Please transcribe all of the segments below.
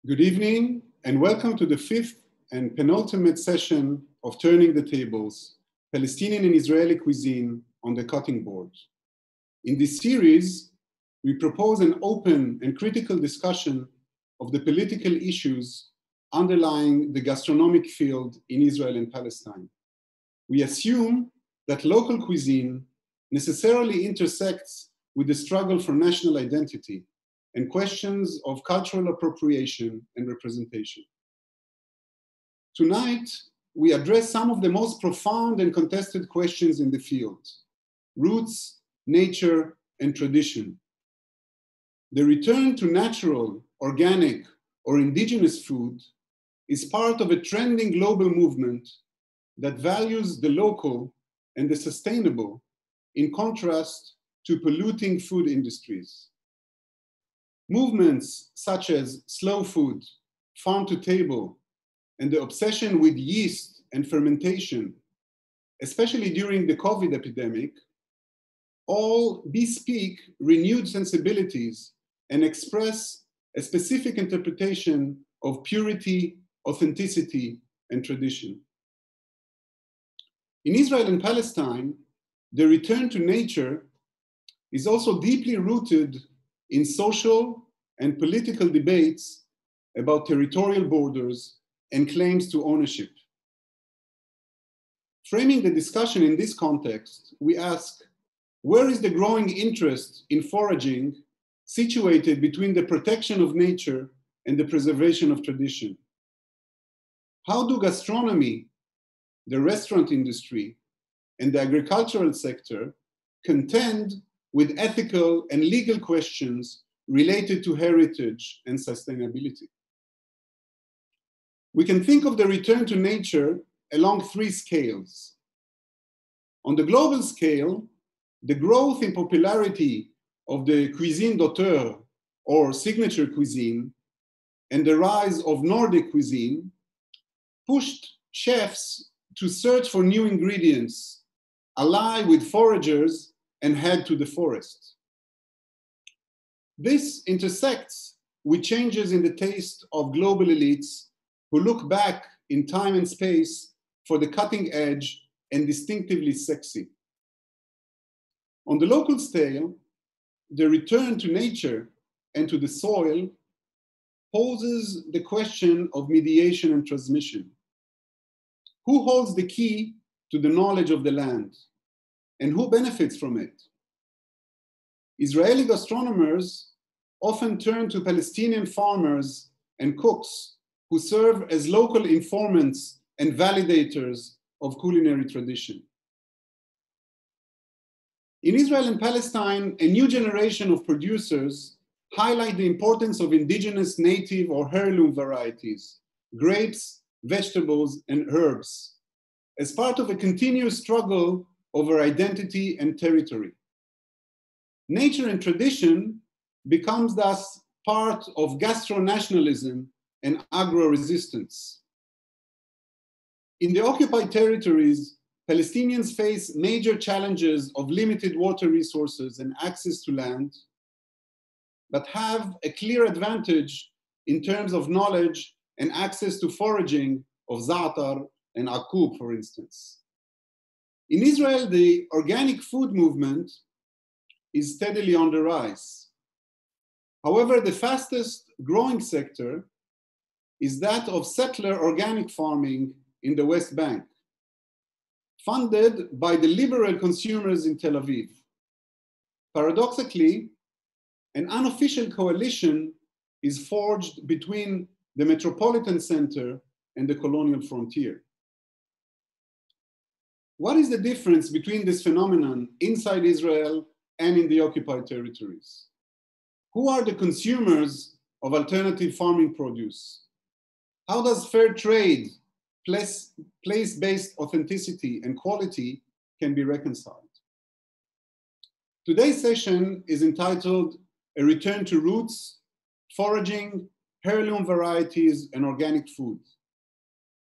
Good evening and welcome to the fifth and penultimate session of Turning the Tables, Palestinian and Israeli cuisine on the cutting board. In this series, we propose an open and critical discussion of the political issues underlying the gastronomic field in Israel and Palestine. We assume that local cuisine necessarily intersects with the struggle for national identity and questions of cultural appropriation and representation. Tonight, we address some of the most profound and contested questions in the field: roots, nature, and tradition. The return to natural, organic, or indigenous food is part of a trending global movement that values the local and the sustainable in contrast to polluting food industries. Movements such as slow food, farm to table, and the obsession with yeast and fermentation, especially during the COVID epidemic, all bespeak renewed sensibilities and express a specific interpretation of purity, authenticity, and tradition. In Israel and Palestine, the return to nature is also deeply rooted in social and political debates about territorial borders and claims to ownership. Framing the discussion in this context, we ask, where is the growing interest in foraging situated between the protection of nature and the preservation of tradition? How do gastronomy, the restaurant industry, and the agricultural sector contend with ethical and legal questions related to heritage and sustainability? We can think of the return to nature along three scales. On the global scale, the growth in popularity of the cuisine d'auteur or signature cuisine and the rise of Nordic cuisine pushed chefs to search for new ingredients, ally with foragers, and head to the forest. This intersects with changes in the taste of global elites who look back in time and space for the cutting edge and distinctively sexy. On the local scale, the return to nature and to the soil poses the question of mediation and transmission. Who holds the key to the knowledge of the land? And who benefits from it? Israeli gastronomers often turn to Palestinian farmers and cooks who serve as local informants and validators of culinary tradition. In Israel and Palestine, a new generation of producers highlight the importance of indigenous, native, or heirloom varieties, grapes, vegetables, and herbs, as part of a continuous struggle over identity and territory. Nature and tradition becomes thus part of gastro-nationalism and agro-resistance. In the occupied territories, Palestinians face major challenges of limited water resources and access to land, but have a clear advantage in terms of knowledge and access to foraging of za'atar and akub, for instance. In Israel, the organic food movement is steadily on the rise. However, the fastest growing sector is that of settler organic farming in the West Bank, funded by the liberal consumers in Tel Aviv. Paradoxically, an unofficial coalition is forged between the metropolitan center and the colonial frontier. What is the difference between this phenomenon inside Israel and in the occupied territories? Who are the consumers of alternative farming produce? How does fair trade, place-based authenticity and quality can be reconciled? Today's session is entitled A Return to Roots, Foraging, Heirloom Varieties, and Organic Food.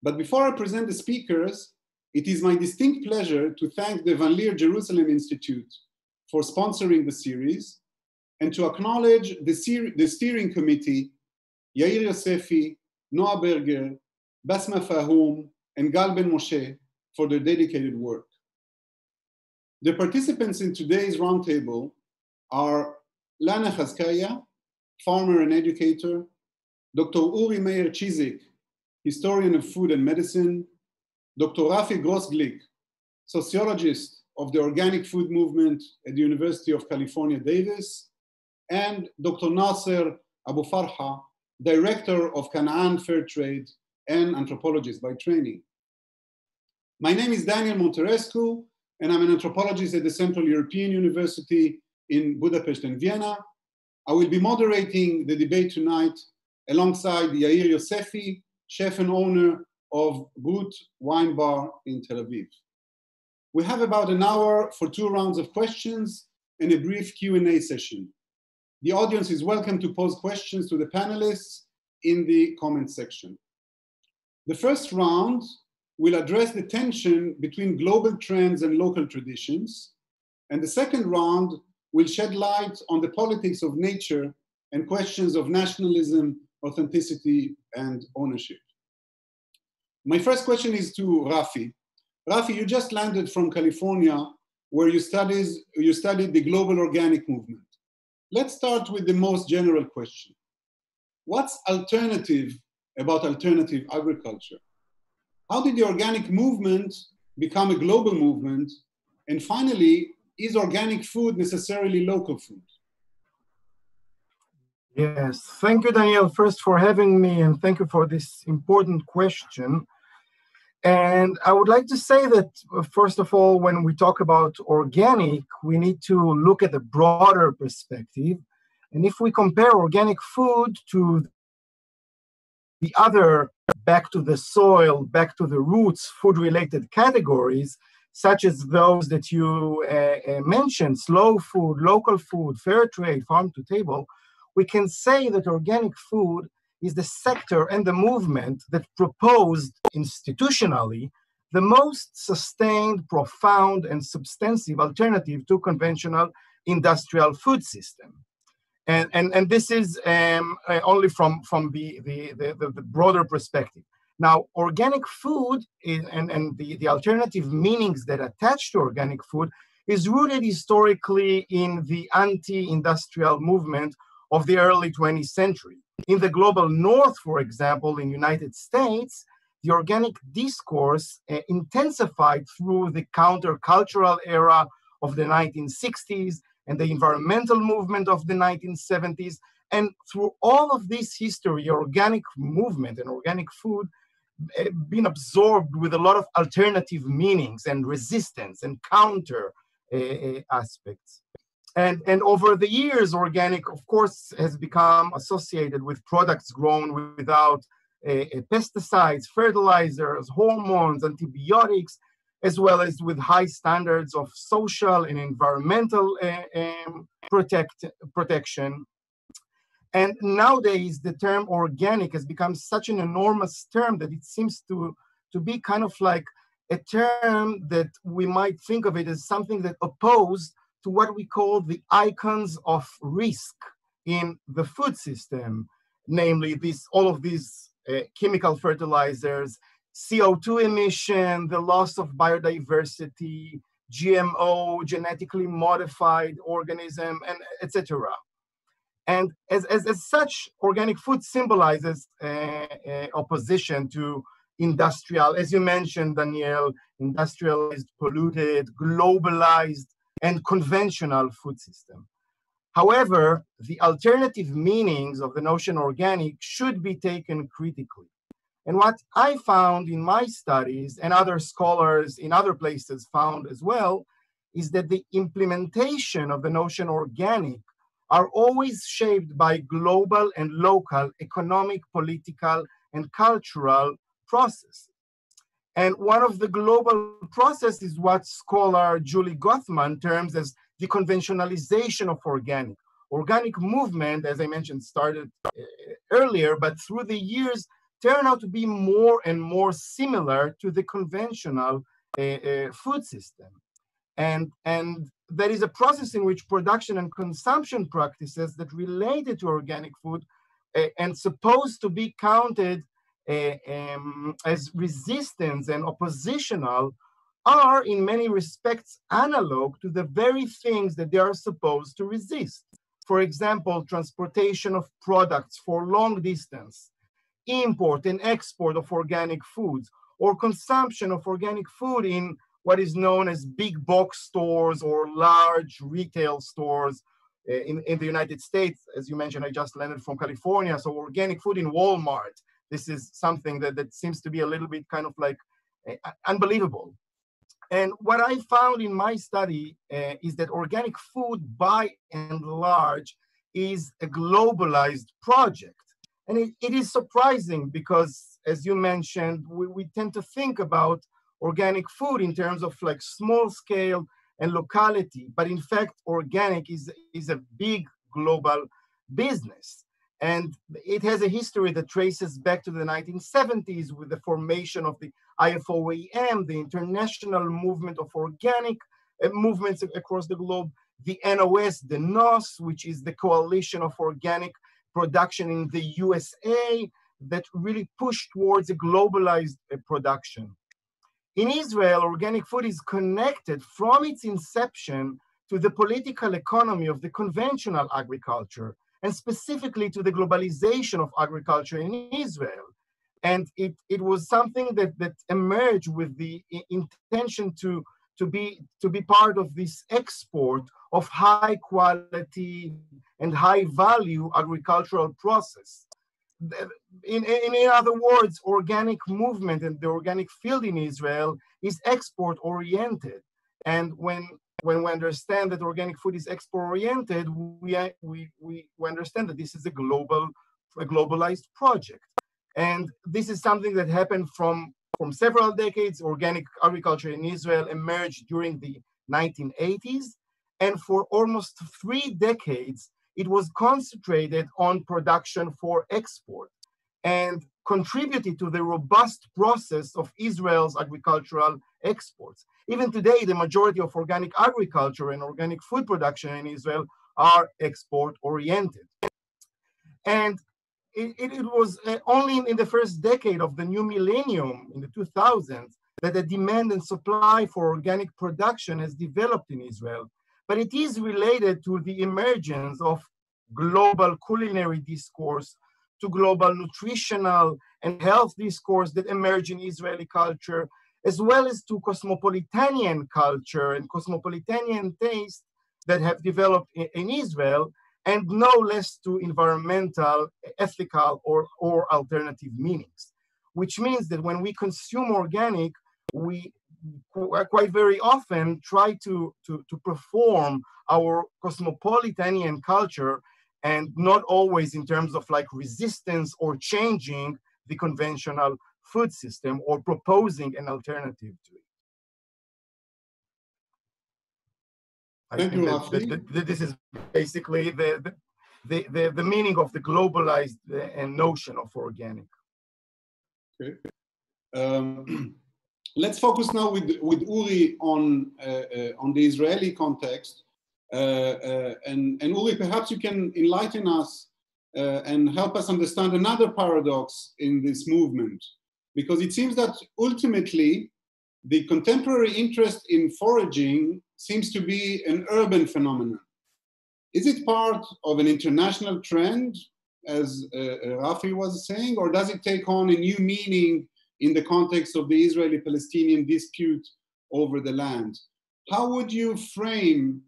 But before I present the speakers, it is my distinct pleasure to thank the Van Leer Jerusalem Institute for sponsoring the series and to acknowledge the steering committee Yair Yosefi, Noah Berger, Basma Fahoum, and Gal Ben Moshe for their dedicated work. The participants in today's roundtable are Lana Chazkaya, farmer and educator, Dr. Uri Meir Chizik, historian of food and medicine, Dr. Rafi Grosglik, sociologist of the organic food movement at the University of California, Davis, and Dr. Nasser Abu-Farha, director of Caanaan Fair Trade and anthropologist by training. My name is Daniel Mונטרסקו, and I'm an anthropologist at the Central European University in Budapest and Vienna. I will be moderating the debate tonight alongside Yair Yosefi, chef and owner of Boot Wine Bar in Tel Aviv. We have about an hour for 2 rounds of questions and a brief Q&A session. The audience is welcome to pose questions to the panelists in the comment section. The first round will address the tension between global trends and local traditions, and the second round will shed light on the politics of nature and questions of nationalism, authenticity, and ownership. My first question is to Rafi. Rafi, you just landed from California, where you studied the global organic movement. Let's start with the most general question. What's alternative about alternative agriculture? How did the organic movement become a global movement? And finally, is organic food necessarily local food? Yes, thank you, Daniel, first for having me, and thank you for this important question. And I would like to say that, first of all, when we talk about organic, we need to look at the broader perspective. And if we compare organic food to the other back to the soil, back to the roots, food-related categories, such as those that you mentioned, slow food, local food, fair trade, farm to table, we can say that organic food is the sector and the movement that proposed institutionally the most sustained, profound, and substantive alternative to conventional industrial food system. And this is only from the broader perspective. Now, organic food and the alternative meanings that attach to organic food is rooted historically in the anti-industrial movement of the early 20th century. In the global north, for example, in the United States, the organic discourse intensified through the countercultural era of the 1960s and the environmental movement of the 1970s. And through all of this history, organic movement and organic food been absorbed with a lot of alternative meanings and resistance and counter aspects. And over the years, organic, of course, has become associated with products grown without pesticides, fertilizers, hormones, antibiotics, as well as with high standards of social and environmental protection. And nowadays, the term organic has become such an enormous term that it seems to be kind of like a term that we might think of it as something that opposed to what we call the icons of risk in the food system, namely all of these chemical fertilizers, CO2 emission, the loss of biodiversity, GMO, genetically modified organism, and etc. And as such, organic food symbolizes opposition to industrial, as you mentioned, Daniel, industrialized, polluted, globalized, and conventional food system. However, the alternative meanings of the notion organic should be taken critically. And what I found in my studies, and other scholars in other places found as well, is that the implementation of the notion organic are always shaped by global and local economic, political, and cultural processes. And one of the global processes is what scholar Julie Gothman terms as the conventionalization of organic. Organic movement, as I mentioned, started earlier, but through the years, turn out to be more and more similar to the conventional food system. And there is a process in which production and consumption practices that related to organic food and supposed to be counted as resistance and oppositional are in many respects analog to the very things that they are supposed to resist. For example, transportation of products for long distance, import and export of organic foods, or consumption of organic food in what is known as big box stores or large retail stores in the United States. As you mentioned, I just landed from California, so organic food in Walmart. This is something that seems to be a little bit kind of like unbelievable. And what I found in my study is that organic food by and large is a globalized project. And it is surprising because, as you mentioned, we tend to think about organic food in terms of like small scale and locality, but in fact, organic is a big global business. And it has a history that traces back to the 1970s with the formation of the IFOAM, the International Movement of Organic Movements across the globe, the NOS, the NOS, which is the Coalition of Organic Production in the USA, that really pushed towards a globalized production. In Israel, organic food is connected from its inception to the political economy of the conventional agriculture, and specifically to the globalization of agriculture in Israel. And it was something that emerged with the intention to be part of this export of high quality and high value agricultural process. In other words, organic movement and the organic field in Israel is export oriented. And when we understand that organic food is export oriented, we understand that this is a globalized project. And this is something that happened from several decades. Organic agriculture in Israel emerged during the 1980s. And for almost 3 decades, it was concentrated on production for export and contributed to the robust process of Israel's agricultural exports. Even today, the majority of organic agriculture and organic food production in Israel are export-oriented. And it was only in the first decade of the new millennium, in the 2000s, that the demand and supply for organic production has developed in Israel. But it is related to the emergence of global culinary discourse, to global nutritional and health discourse that emerge in Israeli culture, as well as to cosmopolitanian culture and cosmopolitanian taste that have developed in Israel, and no less to environmental, ethical, or alternative meanings. Which means that when we consume organic, we quite very often try to perform our cosmopolitanian culture, and not always in terms of like resistance or changing the conventional food system or proposing an alternative to it. Thank you, Rafi. This is basically the meaning of the globalized notion of organic. Okay. Let's focus now with Uri on the Israeli context. And Uri, perhaps you can enlighten us and help us understand another paradox in this movement, because it seems that ultimately the contemporary interest in foraging seems to be an urban phenomenon. Is it part of an international trend, as Rafi was saying, or does it take on a new meaning in the context of the Israeli-Palestinian dispute over the land? How would you frame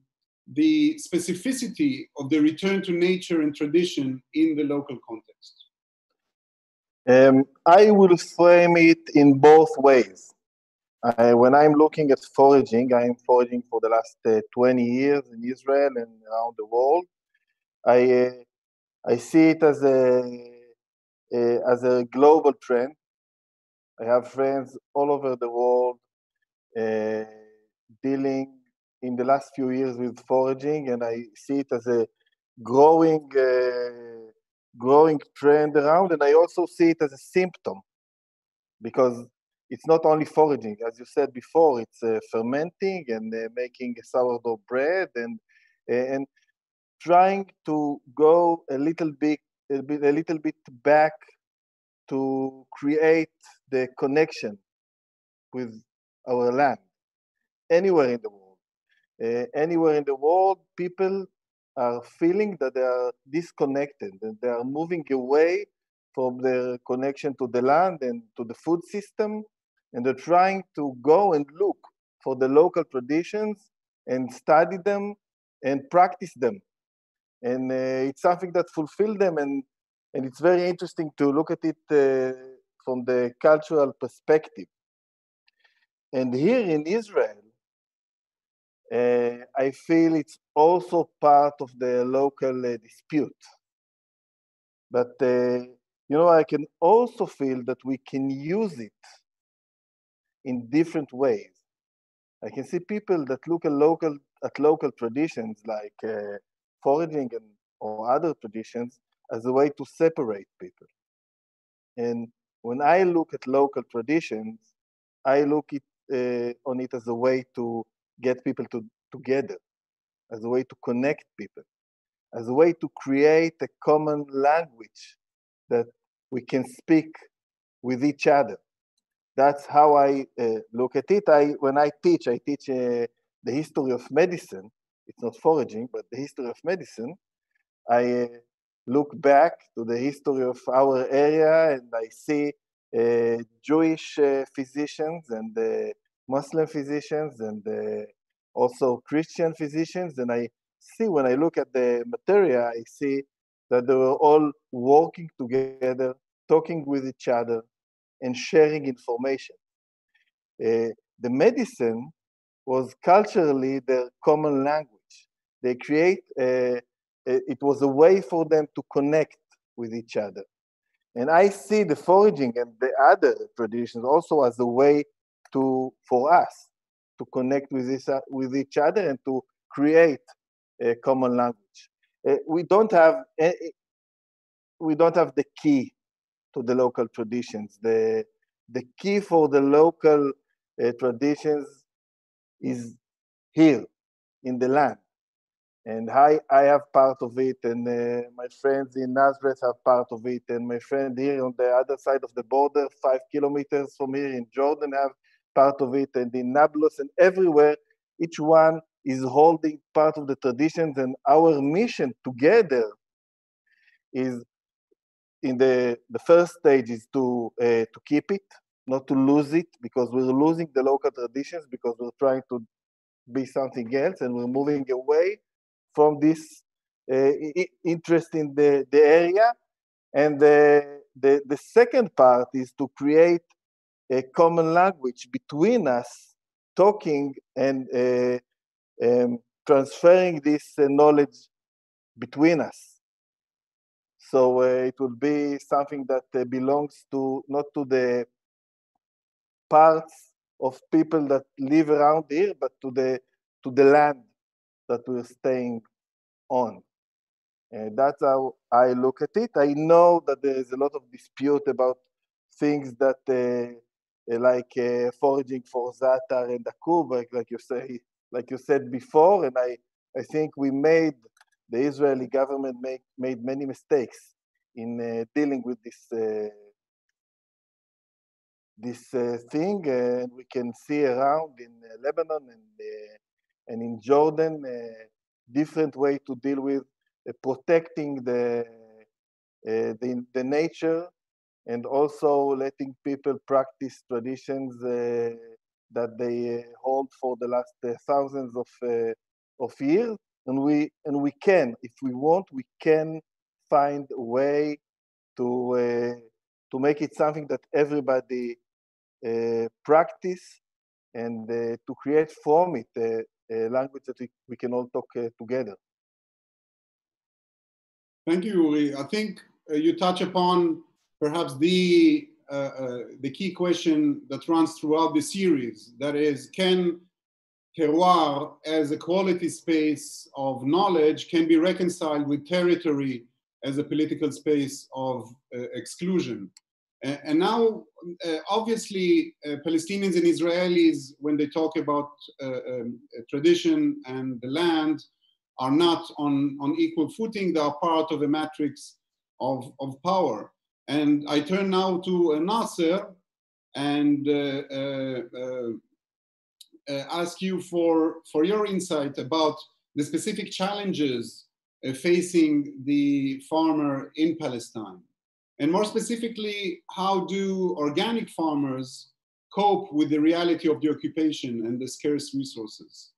the specificity of the return to nature and tradition in the local context? I will frame it in both ways. When I'm looking at foraging, I'm foraging for the last 20 years in Israel and around the world. I see it as a global trend. I have friends all over the world dealing in the last few years with foraging, and I see it as a growing trend around, and I also see it as a symptom, because it's not only foraging, as you said before, it's fermenting and making sourdough bread and trying to go a little bit a little bit back to create the connection with our land. Anywhere in the world. Anywhere in the world, people are feeling that they are disconnected, and they are moving away from their connection to the land and to the food system, and they're trying to go and look for the local traditions and study them and practice them. And it's something that fulfills them, and it's very interesting to look at it from the cultural perspective. And here in Israel, I feel it's also part of the local dispute. But, you know, I can also feel that we can use it in different ways. I can see people that look at local traditions like foraging or other traditions as a way to separate people. And when I look at local traditions, I look on it as a way to get people together, as a way to connect people, as a way to create a common language that we can speak with each other. That's how I look at it. When I teach the history of medicine. It's not foraging, but the history of medicine. I look back to the history of our area, and I see Jewish physicians and Muslim physicians and also Christian physicians. And I see, when I look at the material, I see that they were all working together, talking with each other, and sharing information. The medicine was culturally their common language. They create, it was a way for them to connect with each other. And I see the foraging and the other traditions also as a way for us to connect with each other and to create a common language. We don't have the key to the local traditions. The key for the local traditions is here in the land. And I have part of it, and my friends in Nazareth have part of it, and my friend here on the other side of the border, 5 kilometers from here in Jordan, have part of it, and in Nablus and everywhere, each one is holding part of the traditions, and our mission together is, in the first stage, is to keep it, not to lose it, because we're losing the local traditions, because we're trying to be something else, and we're moving away from this interest in the area. And the second part is to create a common language between us, talking and transferring this knowledge between us. So it will be something that belongs to, not to the parts of people that live around here, but to the land that we're staying on. And that's how I look at it. I know that there is a lot of dispute about things that like foraging for za'atar and akur, like you said before, and I think the Israeli government made many mistakes in dealing with this thing, and we can see around in Lebanon and in Jordan different way to deal with protecting the nature, and also letting people practice traditions that they hold for the last thousands of years. And we can, if we want, we can find a way to make it something that everybody practice, and to create from it a language that we can all talk together. Thank you, Uri. I think you touch upon perhaps the key question that runs throughout the series. That is, can terroir as a quality space of knowledge can be reconciled with territory as a political space of exclusion? And now, obviously, Palestinians and Israelis, when they talk about tradition and the land, are not on equal footing. They are part of a matrix of power. And I turn now to Nasser and ask you for your insight about the specific challenges facing the farmer in Palestine. And more specifically, how do organic farmers cope with the reality of the occupation and the scarce resources?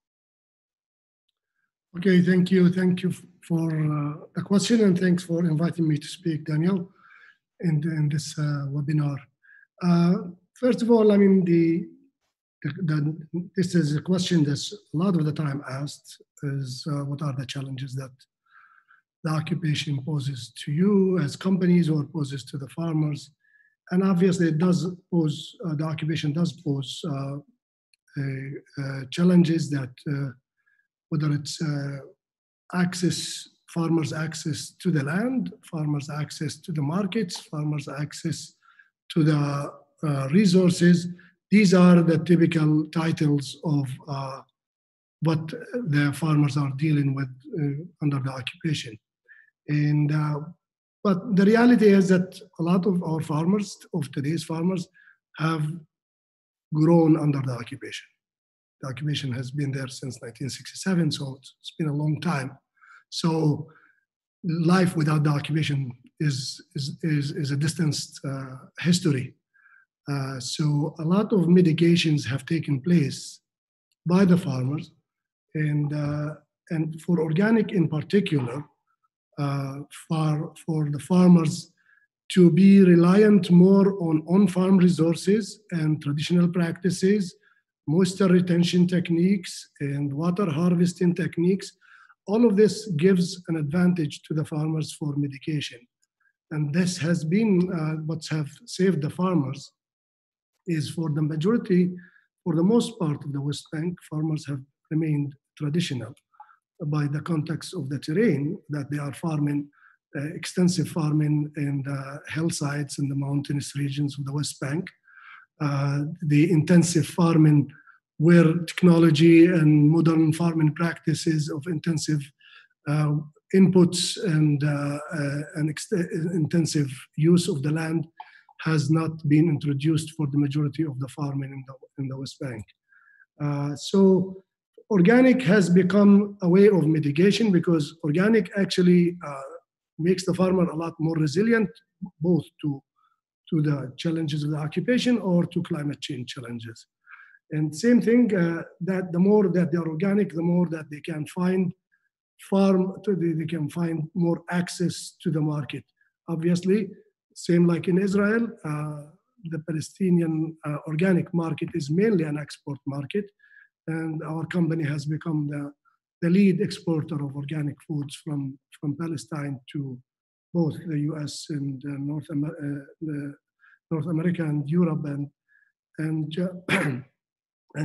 Okay, thank you. Thank you for the question, and thanks for inviting me to speak, Daniel, in this webinar. First of all, I mean, this is a question that's a lot of the time asked, is what are the challenges that the occupation poses to you as companies or poses to the farmers? And obviously it does pose, the occupation does pose challenges that whether it's farmers' access to the land, farmers' access to the markets, farmers' access to the resources. These are the typical titles of what the farmers are dealing with under the occupation. And but the reality is that a lot of our farmers, of today's farmers, have grown under the occupation. The occupation has been there since 1967, so it's been a long time. So life without the occupation is a distant history. So a lot of mitigations have taken place by the farmers, and for organic in particular, for the farmers to be reliant more on on-farm resources and traditional practices, moisture retention techniques and water harvesting techniques. All of this gives an advantage to the farmers for mitigation. And this has been what have saved the farmers is for the majority, for the most part of the West Bank, farmers have remained traditional by the context of the terrain that they are farming, extensive farming in the hillsides in the mountainous regions of the West Bank. The intensive farming where technology and modern farming practices of intensive inputs and intensive use of the land has not been introduced for the majority of the farming in the West Bank. So organic has become a way of mitigation because organic actually makes the farmer a lot more resilient, both to the challenges of the occupation or to climate change challenges. And same thing, that the more that they are organic, the more that they can find they can find more access to the market. Obviously, same like in Israel, the Palestinian organic market is mainly an export market, and our company has become the lead exporter of organic foods from Palestine to both the US and North America and Europe and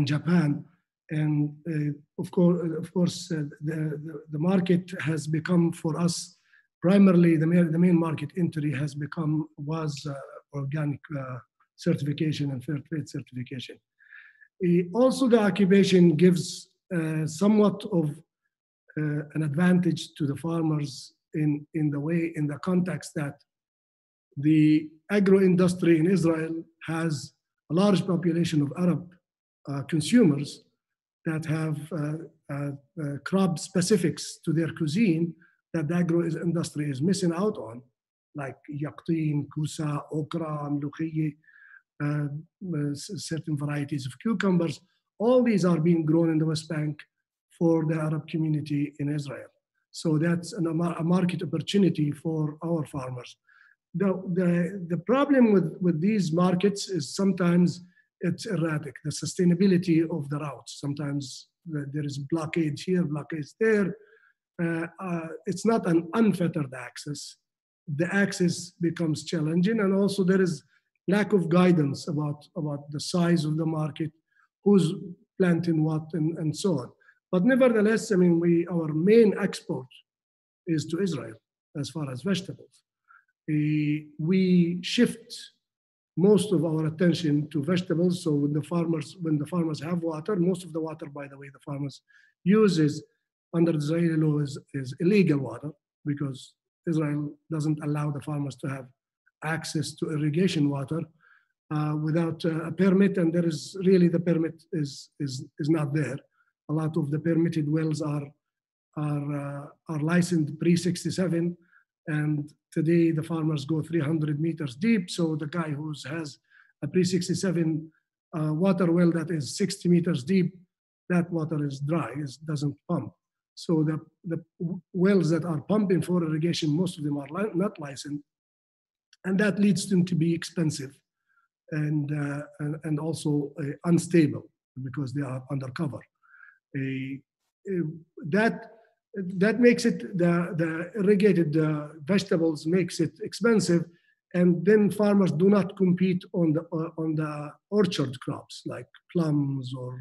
Japan. And of course, the market has become for us primarily the main market entry was organic certification and fair trade certification. Also, the occupation gives somewhat of an advantage to the farmers in the context that the agro industry in Israel has a large population of Arab consumers that have crop specifics to their cuisine that the agro industry is missing out on, like yaqtin, kusa, okra, mlukhiyyi, certain varieties of cucumbers. All these are being grown in the West Bank for the Arab community in Israel. So that's a market opportunity for our farmers. The problem with these markets is sometimes it's erratic, the sustainability of the routes. Sometimes there is blockage here, blockage there. It's not an unfettered access. The access becomes challenging, and also there is lack of guidance about the size of the market, who's planting what, and so on. But nevertheless, I mean, our main export is to Israel as far as vegetables. We shift most of our attention to vegetables. So when the farmers have water, most of the water, by the way, the farmers use is under the Israeli law is illegal water, because Israel doesn't allow the farmers to have access to irrigation water without a permit, and there is really, the permit is not there. A lot of the permitted wells are licensed pre-67, and today the farmers go 300 meters deep. So the guy who has a pre-67 water well that is 60 meters deep, that water is dry, it doesn't pump. So the wells that are pumping for irrigation, most of them are not licensed, and that leads them to be expensive and also unstable because they are undercover. That makes it, the irrigated vegetables makes it expensive, and then farmers do not compete on the orchard crops like plums or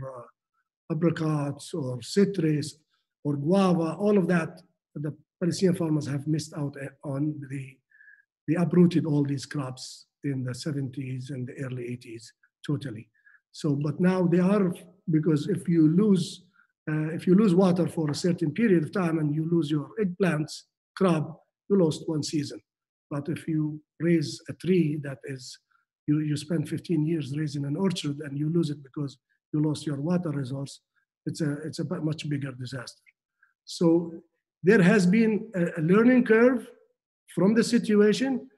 apricots or citrus or guava. All of that, the Palestinian farmers have missed out on. They uprooted all these crops in the 70s and the early 80s totally. So, but now they are, because if you lose water for a certain period of time and you lose your eggplants crop, you lost one season. But if you raise a tree that is, you spend 15 years raising an orchard and you lose it because you lost your water resource, it's a much bigger disaster. So there has been a learning curve from the situation,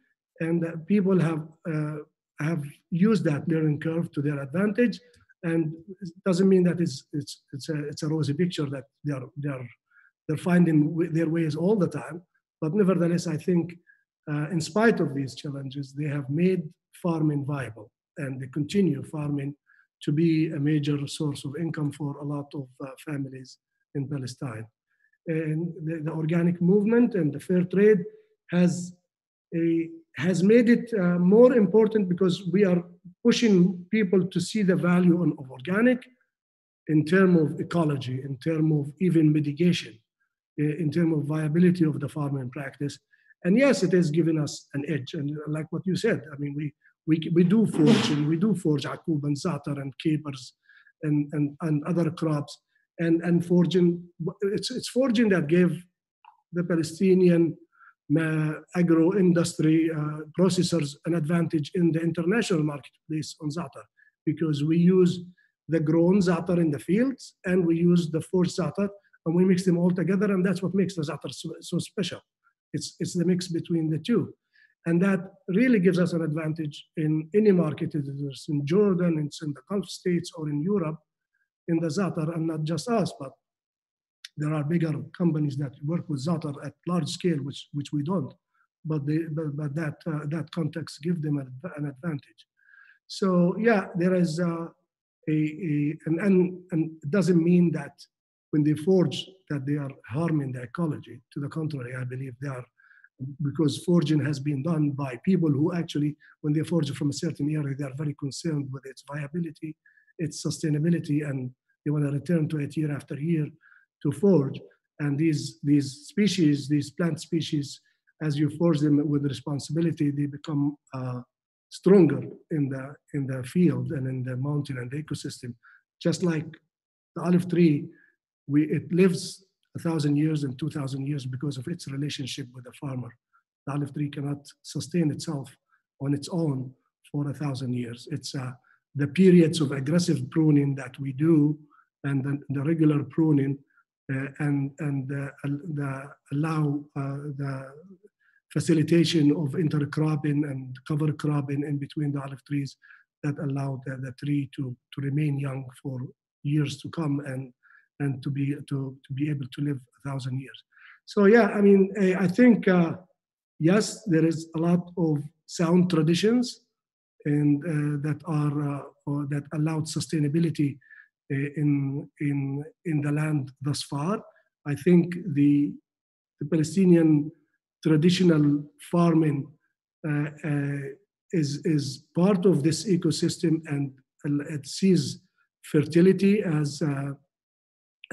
and people have used that learning curve to their advantage. And it doesn't mean that it's a rosy picture that they're finding their ways all the time. But nevertheless, I think in spite of these challenges, they have made farming viable, and they continue farming to be a major source of income for a lot of families in Palestine. And the organic movement and the fair trade has made it more important, because we are pushing people to see the value of organic in terms of ecology, in terms of even mitigation, in terms of viability of the farming practice. And yes, it has given us an edge. And like what you said, I mean, we do forage, and we do forage akub and za'atar and capers and other crops. And foraging, it's foraging that gave the Palestinian agro industry processors an advantage in the international marketplace on za'atar, because we use the grown za'atar in the fields and we use the foraged za'atar, and we mix them all together, and that's what makes the za'atar so special. It's the mix between the two, and that really gives us an advantage in any market, whether it's in Jordan, it's in the Gulf states, or in Europe, in the za'atar. And not just us, but there are bigger companies that work with za'atar at large scale, which we don't. But that context gives them an advantage. So yeah, there is and it doesn't mean that when they forage that they are harming the ecology. To the contrary, I believe they are, because foraging has been done by people who actually, when they forage from a certain area, they are very concerned with its viability, its sustainability, and they want to return to it year after year to forage. And these species, these plant species, as you forage them with responsibility, they become stronger in the field and in the mountain and the ecosystem. Just like the olive tree, it lives 1,000 years and 2,000 years because of its relationship with the farmer. The olive tree cannot sustain itself on its own for 1,000 years. It's the periods of aggressive pruning that we do, and the regular pruning, and allow the facilitation of intercropping and cover cropping in between the olive trees that allow the tree to remain young for years to come, and to be able to live 1,000 years. So yeah, I mean, I think yes, there is a lot of sound traditions and that allowed sustainability in the land thus far. I think the Palestinian traditional farming is part of this ecosystem, and it sees fertility as a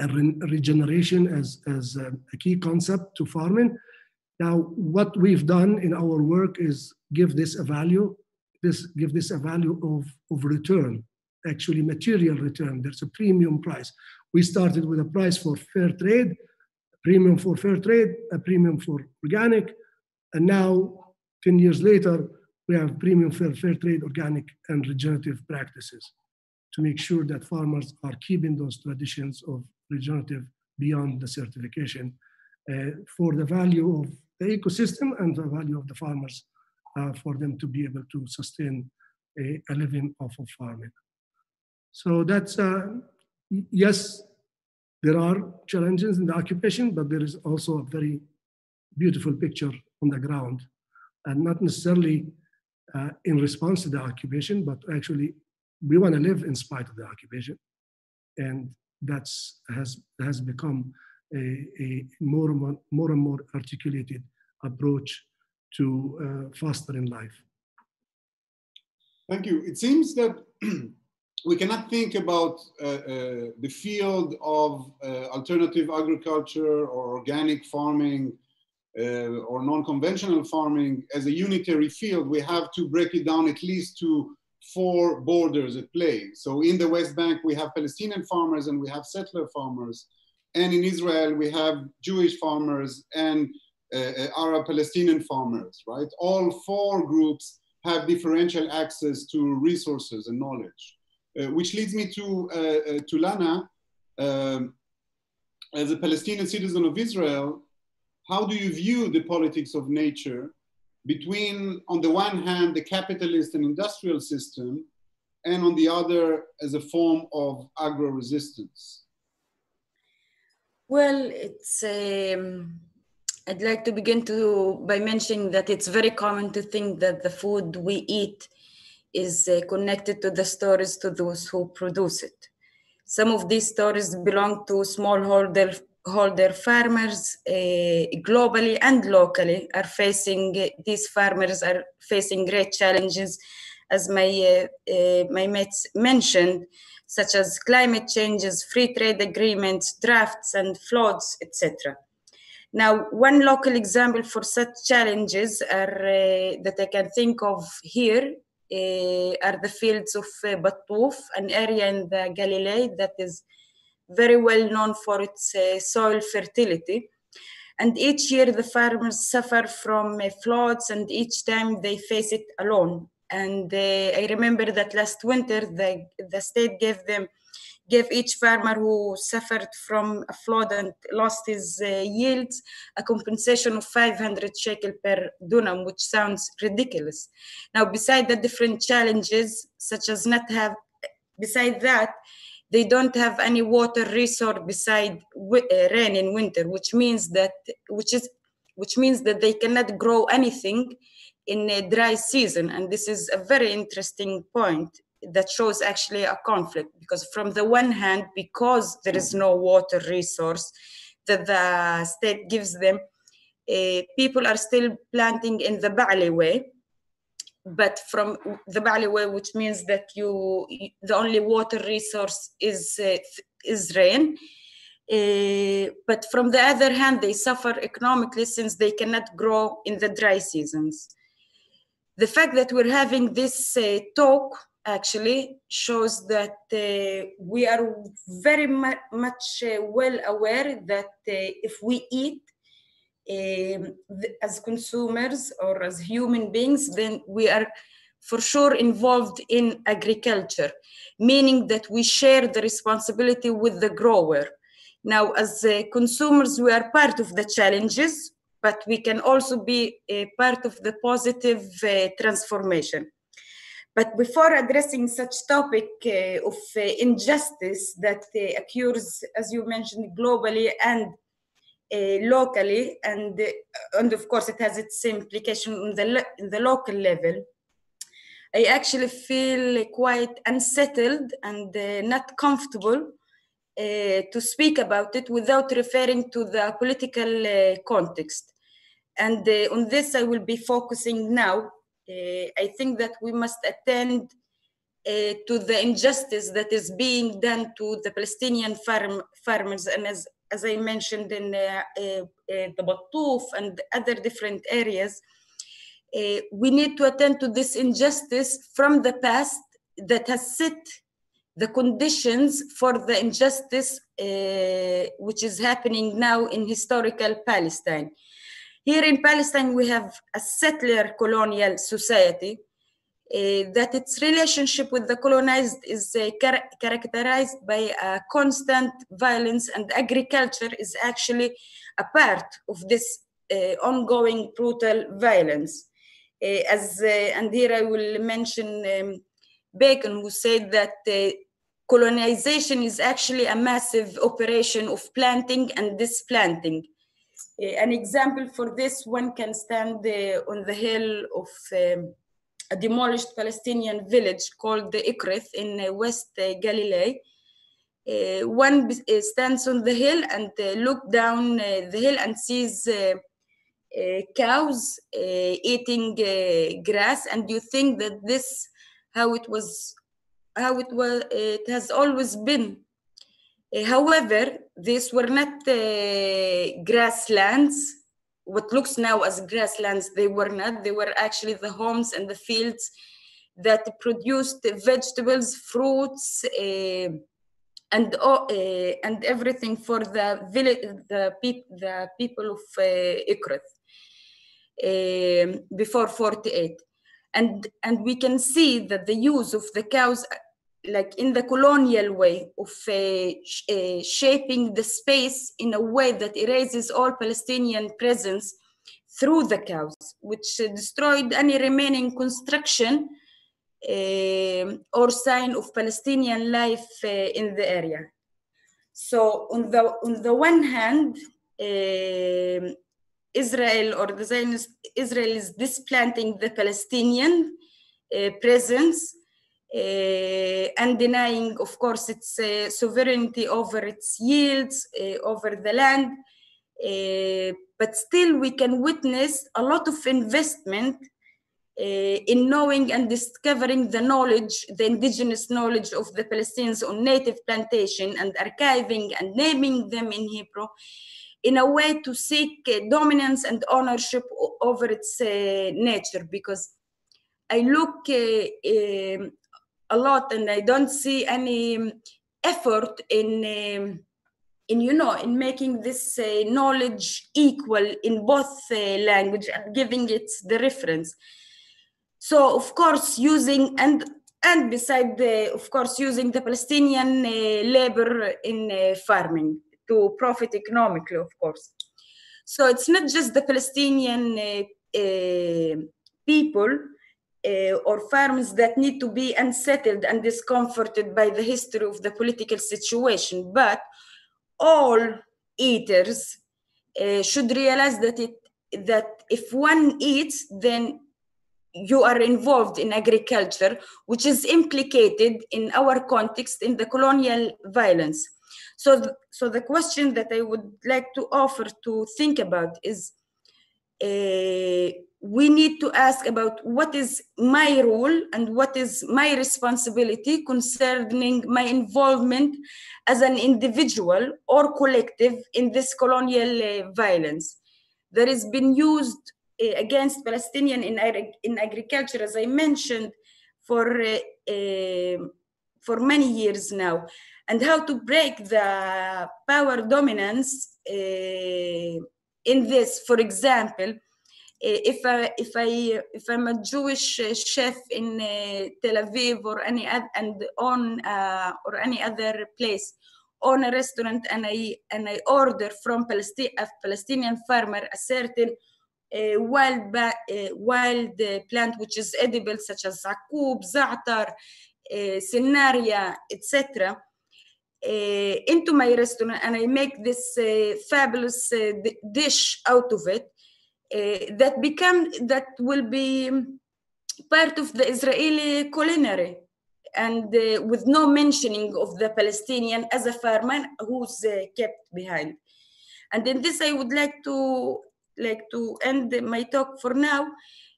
regeneration as a key concept to farming. Now, what we've done in our work is give this a value of return, actually material return. There's a premium price. We started with a price for fair trade, a premium for fair trade, a premium for organic, And now, 10 years later, we have premium fair trade, organic, and regenerative practices to make sure that farmers are keeping those traditions of regenerative beyond the certification for the value of the ecosystem and the value of the farmers for them to be able to sustain a living off of farming. So that's, yes, there are challenges in the occupation, but there is also a very beautiful picture on the ground, and not necessarily in response to the occupation, but actually we want to live in spite of the occupation. And that has become a more and more articulated approach to fostering life. Thank you. It seems that we cannot think about the field of alternative agriculture or organic farming or non-conventional farming as a unitary field. We have to break it down at least to 4 borders at play. So in the West Bank, we have Palestinian farmers and we have settler farmers. And in Israel, we have Jewish farmers and Arab Palestinian farmers, right? All 4 groups have differential access to resources and knowledge, which leads me to Lana. As a Palestinian citizen of Israel, how do you view the politics of nature between, on the one hand, the capitalist and industrial system, and on the other, as a form of agro-resistance? Well, it's I'd like to begin by mentioning that it's very common to think that the food we eat is connected to the stories to those who produce it. Some of these stories belong to smallholder farmers globally and locally. These farmers are facing great challenges, as my mates mentioned, such as climate changes, free trade agreements, droughts and floods, etc. Now, one local example for such challenges that I can think of here are the fields of Batouf, an area in the Galilee that is very well known for its soil fertility. And each year the farmers suffer from floods, and each time they face it alone. And I remember that last winter, the state gave each farmer who suffered from a flood and lost his yields a compensation of 500 shekel per dunam, which sounds ridiculous. Now, beside the different challenges, such as beside that, they don't have any water resource beside rain in winter, which means that they cannot grow anything in a dry season. And this is a very interesting point that shows actually a conflict, because from the one hand, because there is no water resource that the state gives them, people are still planting in the Ba'li way. But from the Ba'li way, which means that the only water resource is rain. But from the other hand, they suffer economically since they cannot grow in the dry seasons. The fact that we're having this talk actually shows that we are very much well aware that if we eat as consumers or as human beings, then we are for sure involved in agriculture, meaning that we share the responsibility with the grower. Now, as consumers, we are part of the challenges, but we can also be a part of the positive transformation. But before addressing such topic of injustice that occurs, as you mentioned, globally and locally, and of course it has its implication in the local level, I actually feel quite unsettled and not comfortable to speak about it without referring to the political context. And on this I will be focusing now. I think that we must attend to the injustice that is being done to the Palestinian farmers, and as I mentioned in the Batouf and other different areas, we need to attend to this injustice from the past that has set the conditions for the injustice which is happening now in historical Palestine. Here in Palestine, we have a settler colonial society that its relationship with the colonized is characterized by constant violence, and agriculture is actually a part of this ongoing brutal violence. And here I will mention Bacon, who said that colonization is actually a massive operation of planting and displanting. An example for this, one can stand on the hill of a demolished Palestinian village called the Ikrith in West Galilee. One stands on the hill and look down the hill and sees cows eating grass, and you think that this it has always been. However, these were not grasslands. What looks now as grasslands, they were not. They were actually the homes and the fields that produced vegetables, fruits, and everything for the village, the people of Ikrith before 48. And we can see that the use of the cows, like in the colonial way of shaping the space in a way that erases all Palestinian presence through the cows, which destroyed any remaining construction or sign of Palestinian life in the area. So on the one hand, Israel or the Zionist Israel is displanting the Palestinian presence and denying, of course, its sovereignty over its yields, over the land. But still we can witness a lot of investment in knowing and discovering the knowledge, the indigenous knowledge of the Palestinians on native plantation, and archiving and naming them in Hebrew, in a way to seek dominance and ownership over its nature. Because I look a lot and I don't see any effort in making this knowledge equal in both language and giving it the reference. So of course using and beside of course using the Palestinian labor in farming to profit economically, of course. So it's not just the Palestinian people or farmers that need to be unsettled and discomforted by the history of the political situation, but all eaters should realize that if one eats, then you are involved in agriculture, which is implicated in our context in the colonial violence. So the question that I would like to offer to think about is, we need to ask about what is my role and what is my responsibility concerning my involvement as an individual or collective in this colonial violence that has been used against Palestinian in agriculture, as I mentioned, for many years now, and how to break the power dominance in this. For example, if I'm a Jewish chef in Tel Aviv or any other place, own a restaurant, and I order from a Palestinian farmer a certain wild plant which is edible, such as zakub, za'atar, sinaria, etc., into my restaurant, and I make this fabulous dish out of it, that will be part of the Israeli culinary, and with no mentioning of the Palestinian as a farmer who's kept behind. And in this, I would like to end my talk for now,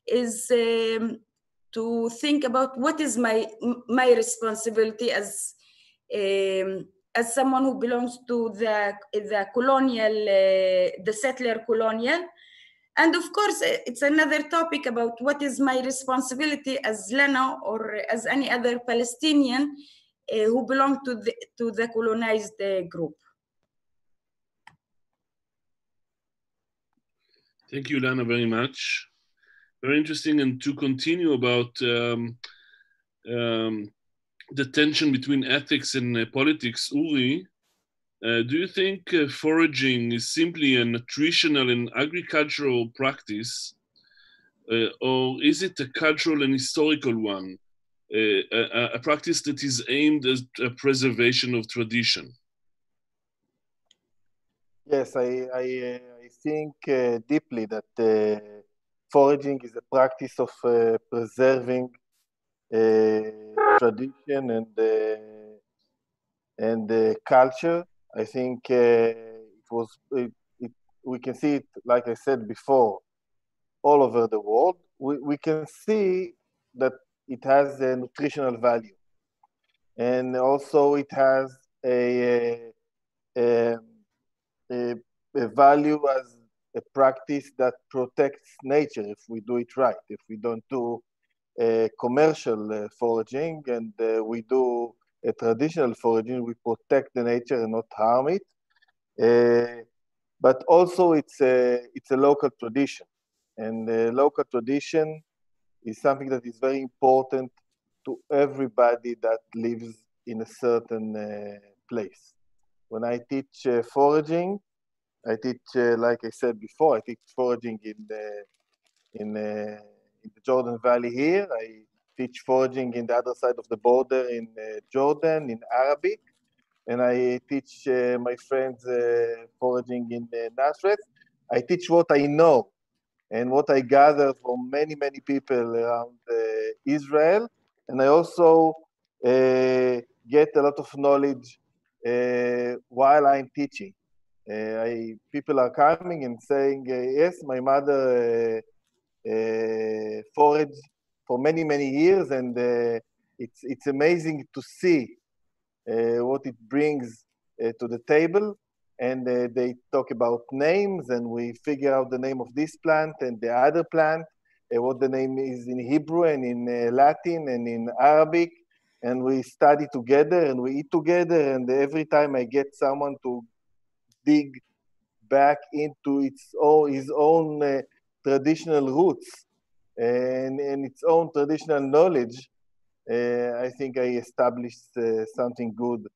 is to think about what is my responsibility as someone who belongs to the colonial, the settler colonial. And of course, it's another topic about what is my responsibility as Lena or as any other Palestinian who belong to the colonized group. Thank you, Lana, very much. Very interesting. And to continue about the tension between ethics and politics, Uri, do you think foraging is simply a nutritional and agricultural practice, or is it a cultural and historical one, a practice that is aimed at a preservation of tradition? Yes, I think deeply that foraging is a practice of preserving tradition and culture. I think we can see it, like I said before, all over the world. We can see that it has a nutritional value, and also it has a value as a practice that protects nature if we do it right. If we don't do commercial foraging and we do a traditional foraging, we protect the nature and not harm it. But also it's a local tradition, and local tradition is something that is very important to everybody that lives in a certain place. When I teach foraging, I teach, like I said before, I teach foraging in the Jordan Valley here. I teach foraging in the other side of the border in Jordan, in Arabic. And I teach my friends foraging in Nazareth. I teach what I know and what I gather from many, many people around Israel. And I also get a lot of knowledge while I'm teaching. People are coming and saying, yes, my mother foraged for many, many years, and it's amazing to see what it brings to the table. And they talk about names, and we figure out the name of this plant and the other plant, what the name is in Hebrew and in Latin and in Arabic, and we study together and we eat together. And every time I get someone to dig back into his own traditional roots and its own traditional knowledge, I think I established something good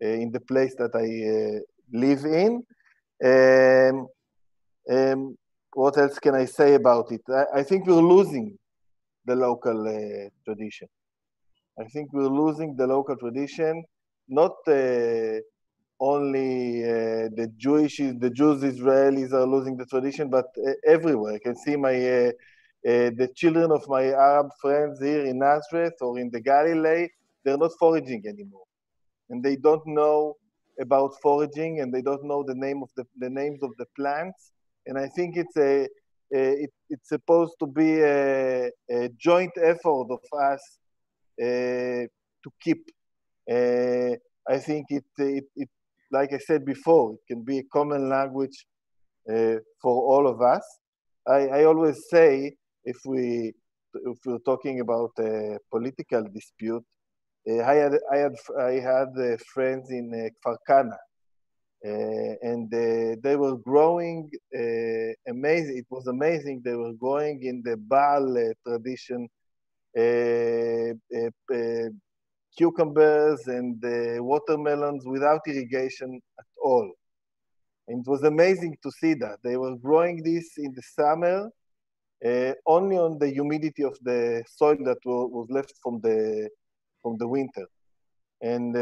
in the place that I live in. What else can I say about it? I think we're losing the local tradition. I think we're losing the local tradition, not only the Jews Israelis are losing the tradition, but everywhere. I can see the children of my Arab friends here in Nazareth or in the Galilee, they're not foraging anymore. And they don't know about foraging, and they don't know the names of the plants. And I think it's supposed to be a joint effort of us to keep. I think it, like I said before, it can be a common language for all of us. I always say, if we're talking about a political dispute, I had friends in Kfar Kana, and they were growing amazing. It was amazing. They were growing in the Baal tradition, cucumbers and watermelons without irrigation at all. And it was amazing to see that. They were growing this in the summer, only on the humidity of the soil that was left from the winter. And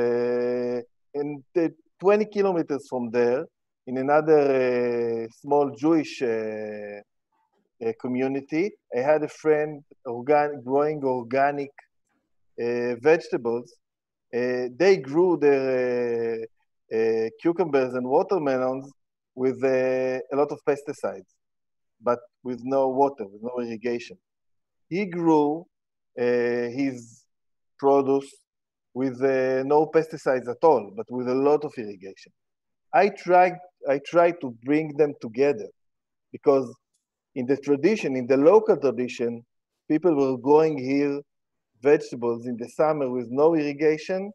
20 kilometers from there, in another small Jewish community, I had a friend growing organic vegetables. They grew their cucumbers and watermelons with a lot of pesticides, but with no water, with no irrigation. He grew his produce with no pesticides at all, but with a lot of irrigation. I tried to bring them together, because in the tradition, in the local tradition, people were growing here vegetables in the summer with no irrigation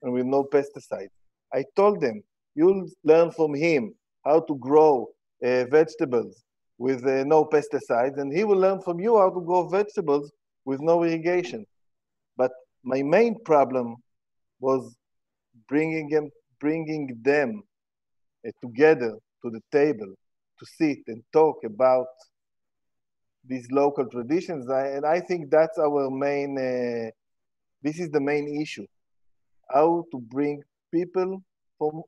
and with no pesticides. I told them, you'll learn from him how to grow vegetables with no pesticides, and he will learn from you how to grow vegetables with no irrigation. But my main problem was bringing them together to the table to sit and talk about these local traditions. And I think that's our main, this is the main issue, how to bring people from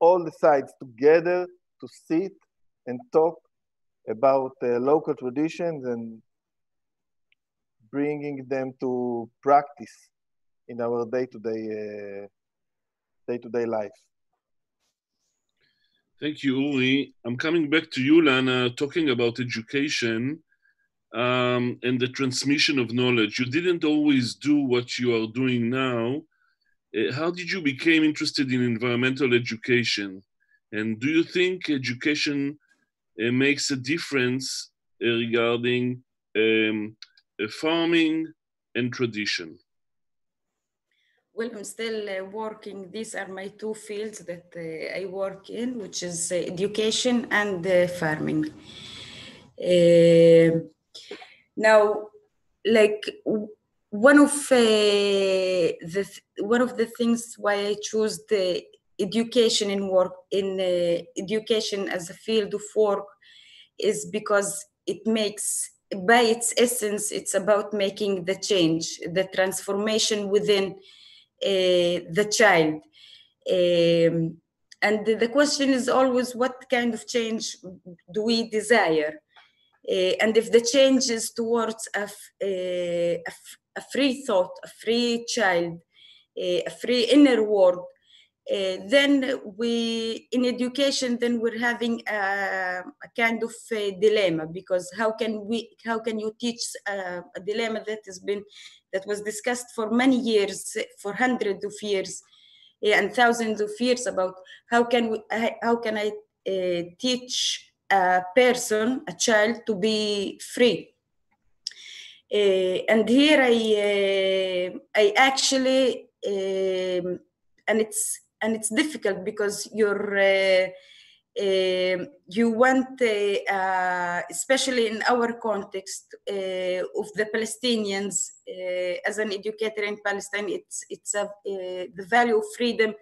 all the sides together to sit and talk about local traditions and bringing them to practice in our day-to-day life. Thank you, Uri. I'm coming back to you, Lana, talking about education and the transmission of knowledge. You didn't always do what you are doing now. How did you become interested in environmental education? And do you think education makes a difference regarding farming and tradition? Well, I'm still working. These are my two fields that I work in, which is education and farming. Now, like one of the things why I choose the education education as a field of work is because it makes, by its essence, it's about making the change, the transformation within the child. And the question is always, what kind of change do we desire? And if the change is towards a free thought, a free child, a free inner world, then in education, then we're having a kind of a dilemma, because how can you teach a dilemma that was discussed for many years, for hundreds of years and thousands of years, about how can I teach a person, a child, to be free? And here I actually, and it's difficult because you want, especially in our context of the Palestinians, as an educator in Palestine, the value of freedom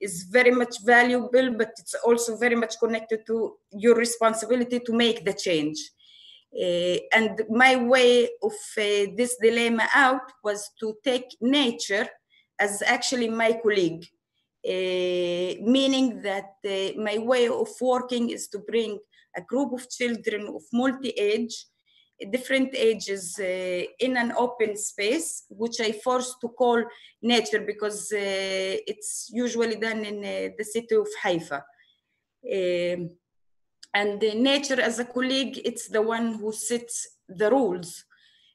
is very much valuable, but it's also very much connected to your responsibility to make the change. And my way of this dilemma out was to take nature as actually my colleague, meaning that my way of working is to bring a group of children of multi-age, different ages, in an open space, which I forced to call nature because it's usually done in the city of Haifa. And nature as a colleague, it's the one who sets the rules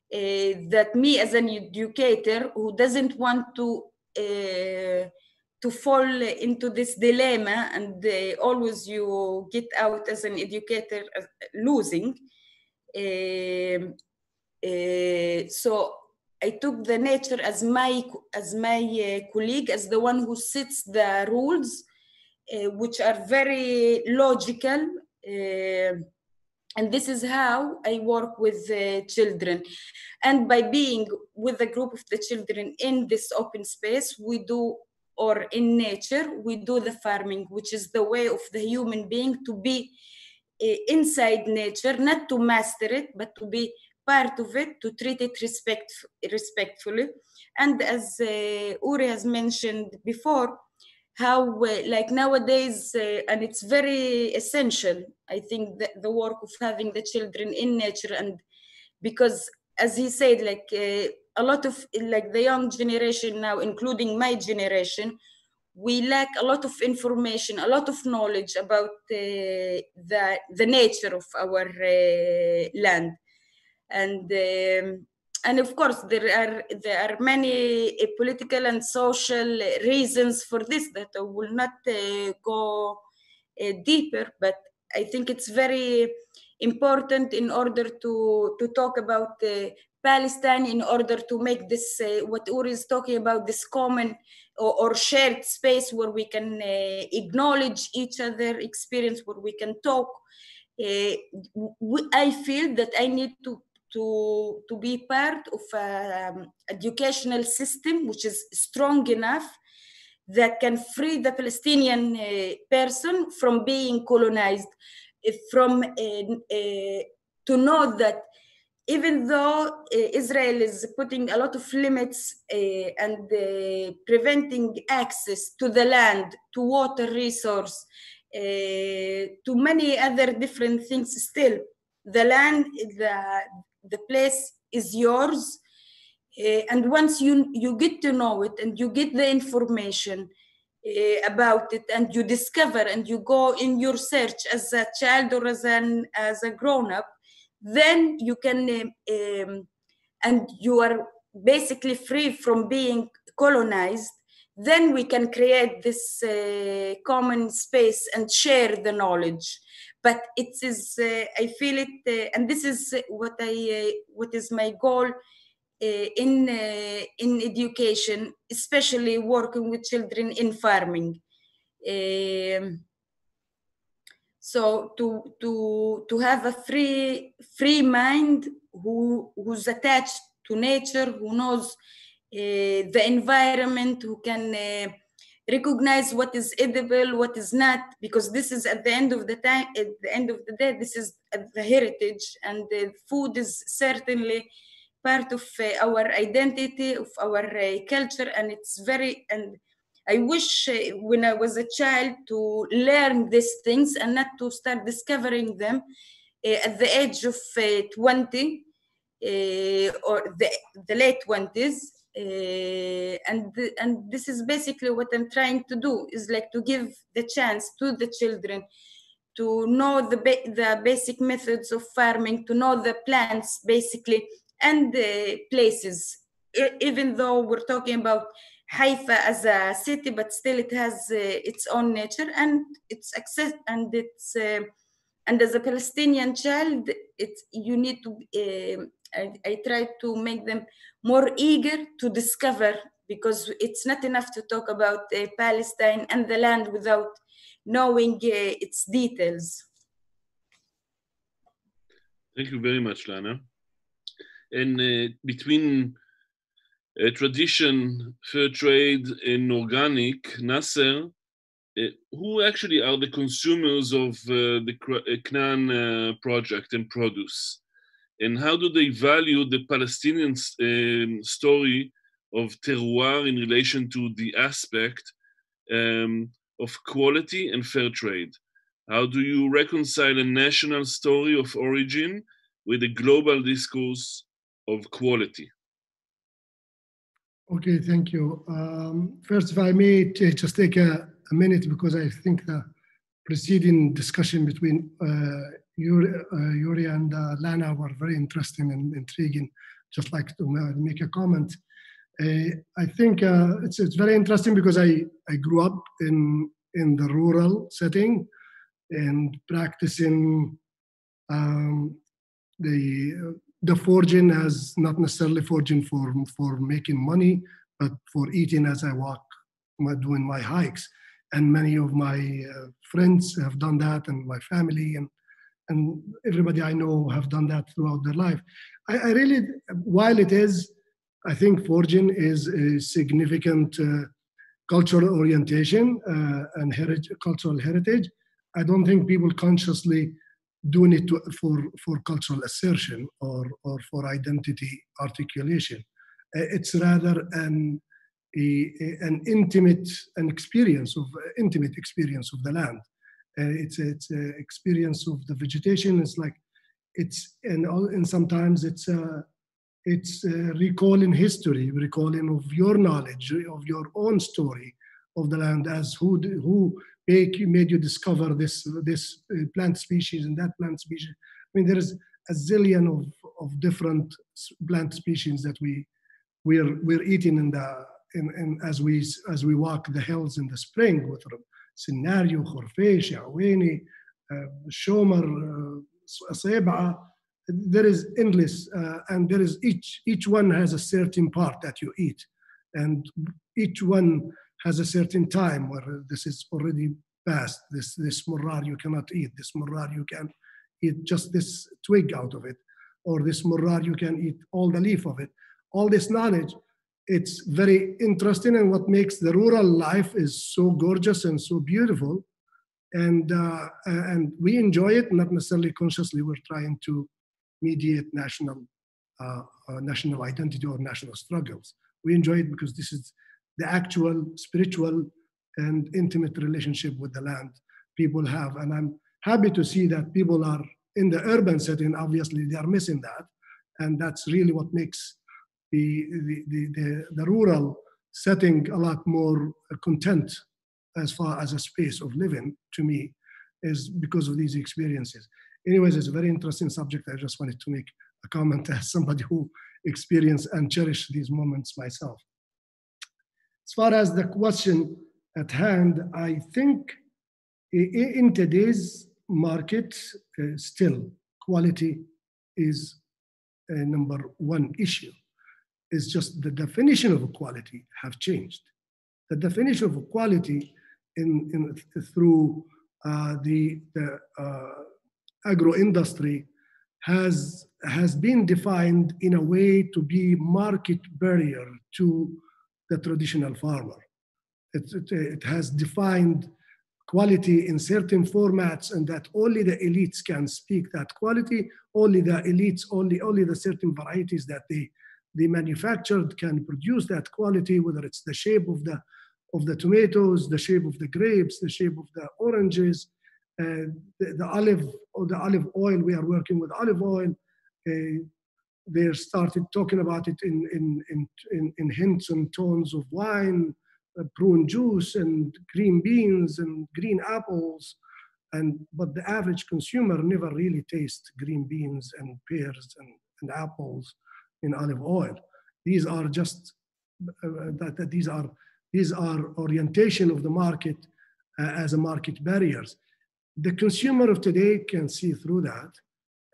that me as an educator who doesn't want to fall into this dilemma, and always you get out as an educator losing. So I took the nature as my colleague, as the one who sets the rules, which are very logical. And this is how I work with children. And by being with a group of the children in this open space, or in nature, we do the farming, which is the way of the human being to be inside nature, not to master it, but to be part of it, to treat it respectfully. And as Uri has mentioned before, how like nowadays, and it's very essential, I think, the work of having the children in nature. And because, as he said, like a lot of like the young generation now, including my generation, we lack a lot of information, a lot of knowledge about the nature of our land. And of course, there are many political and social reasons for this that I will not go deeper, but I think it's very important in order to talk about Palestine, in order to make this, what Uri is talking about, this common or shared space where we can acknowledge each other experience, where we can talk I feel that I need to be part of an educational system which is strong enough that can free the Palestinian person from being colonized, from to know that even though Israel is putting a lot of limits and preventing access to the land, to water resource, to many other different things, still the land, the place is yours. And once you get to know it and you get the information about it and you discover and you go in your search as a child or as a grown-up, then you can, and you are basically free from being colonized, then we can create this common space and share the knowledge. But it is, I feel it, and this is what is my goal in education, especially working with children in farming. So to have a free mind who's attached to nature, who knows the environment, who can recognize what is edible, what is not, because this is at the end of the day, this is the heritage, and the food is certainly part of our identity, of our culture, and it's very, and I wish when I was a child to learn these things and not to start discovering them at the age of 20 or the late 20s. And this is basically what I'm trying to do, is like to give the chance to the children to know the basic methods of farming, to know the plants basically, and the places, even though we're talking about Haifa as a city, but still it has its own nature and its access, and it's and as a Palestinian child, you need to. I try to make them more eager to discover, because it's not enough to talk about Palestine and the land without knowing its details. Thank you very much, Lana. And between tradition, fair trade, and organic, Nasser, who actually are the consumers of the Canaan project and produce? And how do they value the Palestinian story of terroir in relation to the aspect of quality and fair trade? How do you reconcile a national story of origin with a global discourse of quality? Okay, thank you. First, if I may just take a minute, because I think the preceding discussion between Yuri and Lana were very interesting and intriguing. Just like to make a comment. I think it's very interesting because I grew up in the rural setting and practicing the foraging as not necessarily foraging for making money, but for eating as I walk, doing my hikes. And many of my friends have done that, and my family and everybody I know have done that throughout their life. I really, while it is, I think foraging is a significant cultural orientation and cultural heritage. I don't think people consciously doing it for cultural assertion or for identity articulation. It's rather an intimate experience of the land. It's an experience of the vegetation. It's like and sometimes it's recalling history, recalling of your knowledge of your own story of the land, as who made you discover this plant species and that plant species. I mean, there is a zillion of different plant species that we're eating as we walk the hills in the spring with Scenario, Khorfesh, Aweni, Shomer, Aseba. There is endless, and there is each one has a certain part that you eat, and each one has a certain time where this is already past. This murrar you cannot eat. This murrar eat just this twig out of it, or this murrar, you can eat all the leaf of it. All this knowledge, it's very interesting, and what makes the rural life is so gorgeous and so beautiful. And we enjoy it, not necessarily consciously. We're trying to mediate national identity or national struggles. We enjoy it because this is the actual spiritual and intimate relationship with the land people have. And I'm happy to see that people are in the urban setting. Obviously, they are missing that. And that's really what makes the rural setting a lot more content as far as a space of living, to me, is because of these experiences. Anyways, it's a very interesting subject. I just wanted to make a comment as somebody who experienced and cherished these moments myself. As far as the question at hand, I think in today's market, still quality is a number one issue. It's just the definition of quality have changed. The definition of quality through the agro-industry has been defined in a way to be market barrier to the traditional farmer. It has defined quality in certain formats, and that only the elites can speak that quality. Only the elites, only the certain varieties that they manufactured can produce that quality, whether it's the shape of the tomatoes, the shape of the grapes, the shape of the oranges, the olive oil. We are working with olive oil. They started talking about it in hints and tones of wine, prune juice and green beans and green apples, but the average consumer never really tastes green beans and pears and apples in olive oil. These are just these are orientation of the market as a market barriers. The consumer of today can see through that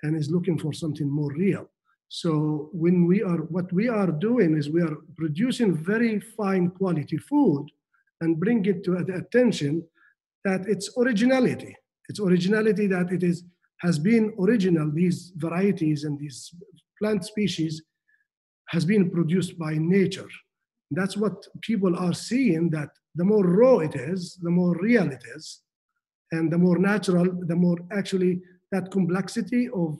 and is looking for something more real. So what we are doing is we are producing very fine quality food and bring it to the attention that it's originality. It's originality that has been original. These varieties and these plant species has been produced by nature. That's what people are seeing, that the more raw it is, the more real it is, and the more natural, the more actually that complexity of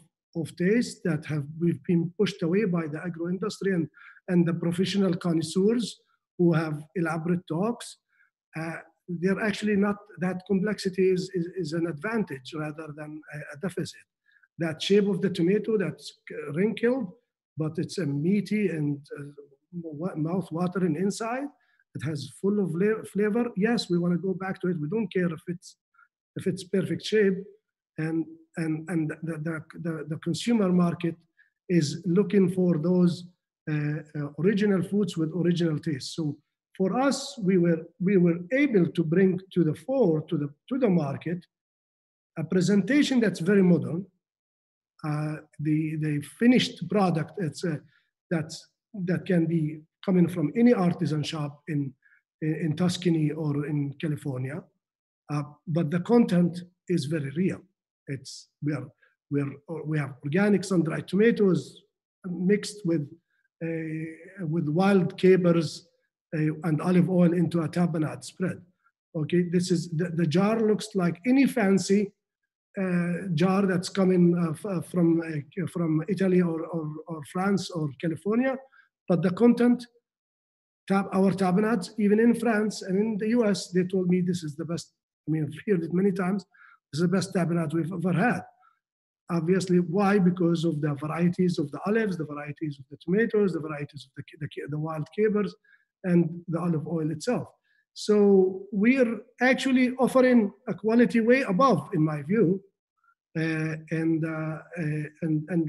taste that we've been pushed away by the agro-industry and the professional connoisseurs who have elaborate talks. They're actually not, that complexity is an advantage rather than a deficit. That shape of the tomato that's wrinkled, but it's a meaty and mouth-watering inside. It has full of flavor. Yes, we want to go back to it. We don't care if it's perfect shape. And the consumer market is looking for those original foods with original taste. So for us, we were able to bring to the fore, to the market, a presentation that's very modern. The finished product that can be coming from any artisan shop in Tuscany or in California, but the content is very real. We have organic sun-dried tomatoes mixed with wild capers and olive oil into a tapenade spread. Okay, this is the jar looks like any fancy jar that's coming from Italy or France or California, but the content, our tapenades, even in France and in the US, they told me this is the best. I mean, I've heard it many times. This is the best tapenade we've ever had. Obviously, why? Because of the varieties of the olives, the varieties of the tomatoes, the varieties of the wild capers, and the olive oil itself. So we're actually offering a quality way above, in my view, and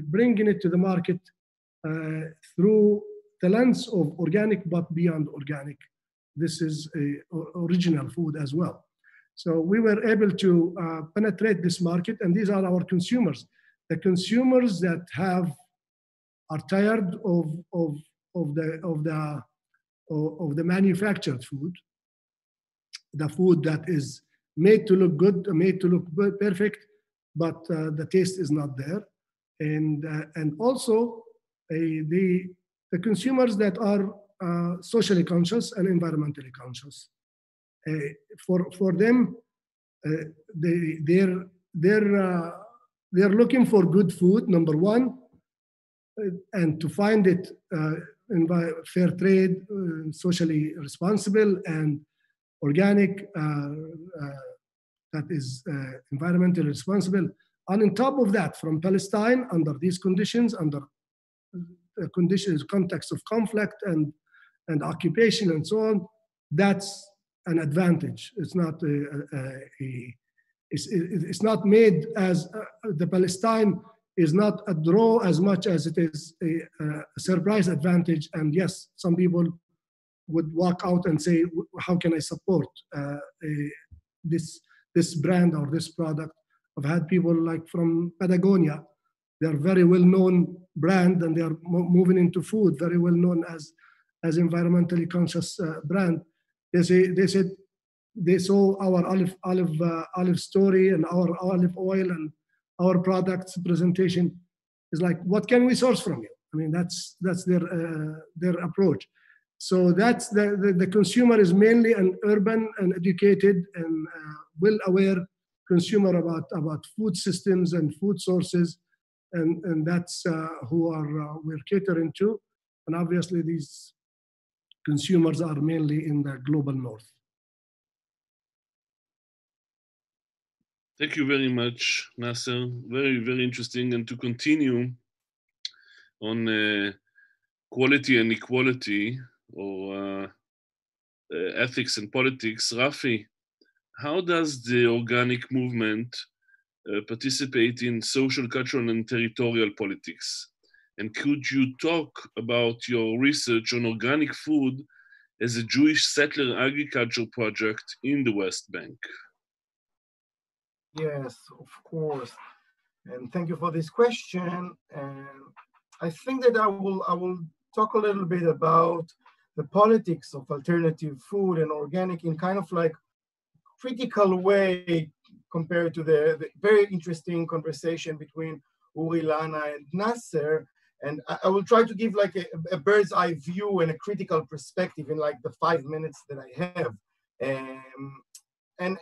bringing it to the market through the lens of organic, but beyond organic. This is original food as well. So we were able to penetrate this market, and these are our consumers. The consumers that are tired of the manufactured food, the food that is made to look good, made to look perfect, but the taste is not there. And also the consumers that are socially conscious and environmentally conscious. For them, they're looking for good food, number one, and to find it in fair trade, socially responsible and organic, that is environmentally responsible. And on top of that, from Palestine, under these conditions, under context of conflict and occupation and so on, that's an advantage. It's not it's not made as the Palestine is not a draw as much as it is a surprise advantage. And yes, some people would walk out and say, how can I support this brand or this product? I've had people like from Patagonia. They're very well-known brand and they are moving into food, very well-known as environmentally conscious brand. They said they saw our olive story and our olive oil and our products presentation is like, what can we source from you? I mean, that's their approach. So that's the consumer is mainly an urban and educated and well-aware consumer about food systems and food sources, and that's who we're catering to. And obviously these consumers are mainly in the global north. Thank you very much, Nasser. Very, very interesting. And to continue on quality and equality, or ethics and politics, Rafi, how does the organic movement participate in social, cultural, and territorial politics? And could you talk about your research on organic food as a Jewish settler agriculture project in the West Bank? Yes, of course. And thank you for this question. And I think that I will talk a little bit about the politics of alternative food and organic in kind of like critical way compared to the very interesting conversation between Uri, Lana, and Nasser. And I will try to give like a bird's eye view and a critical perspective in like the 5 minutes that I have. And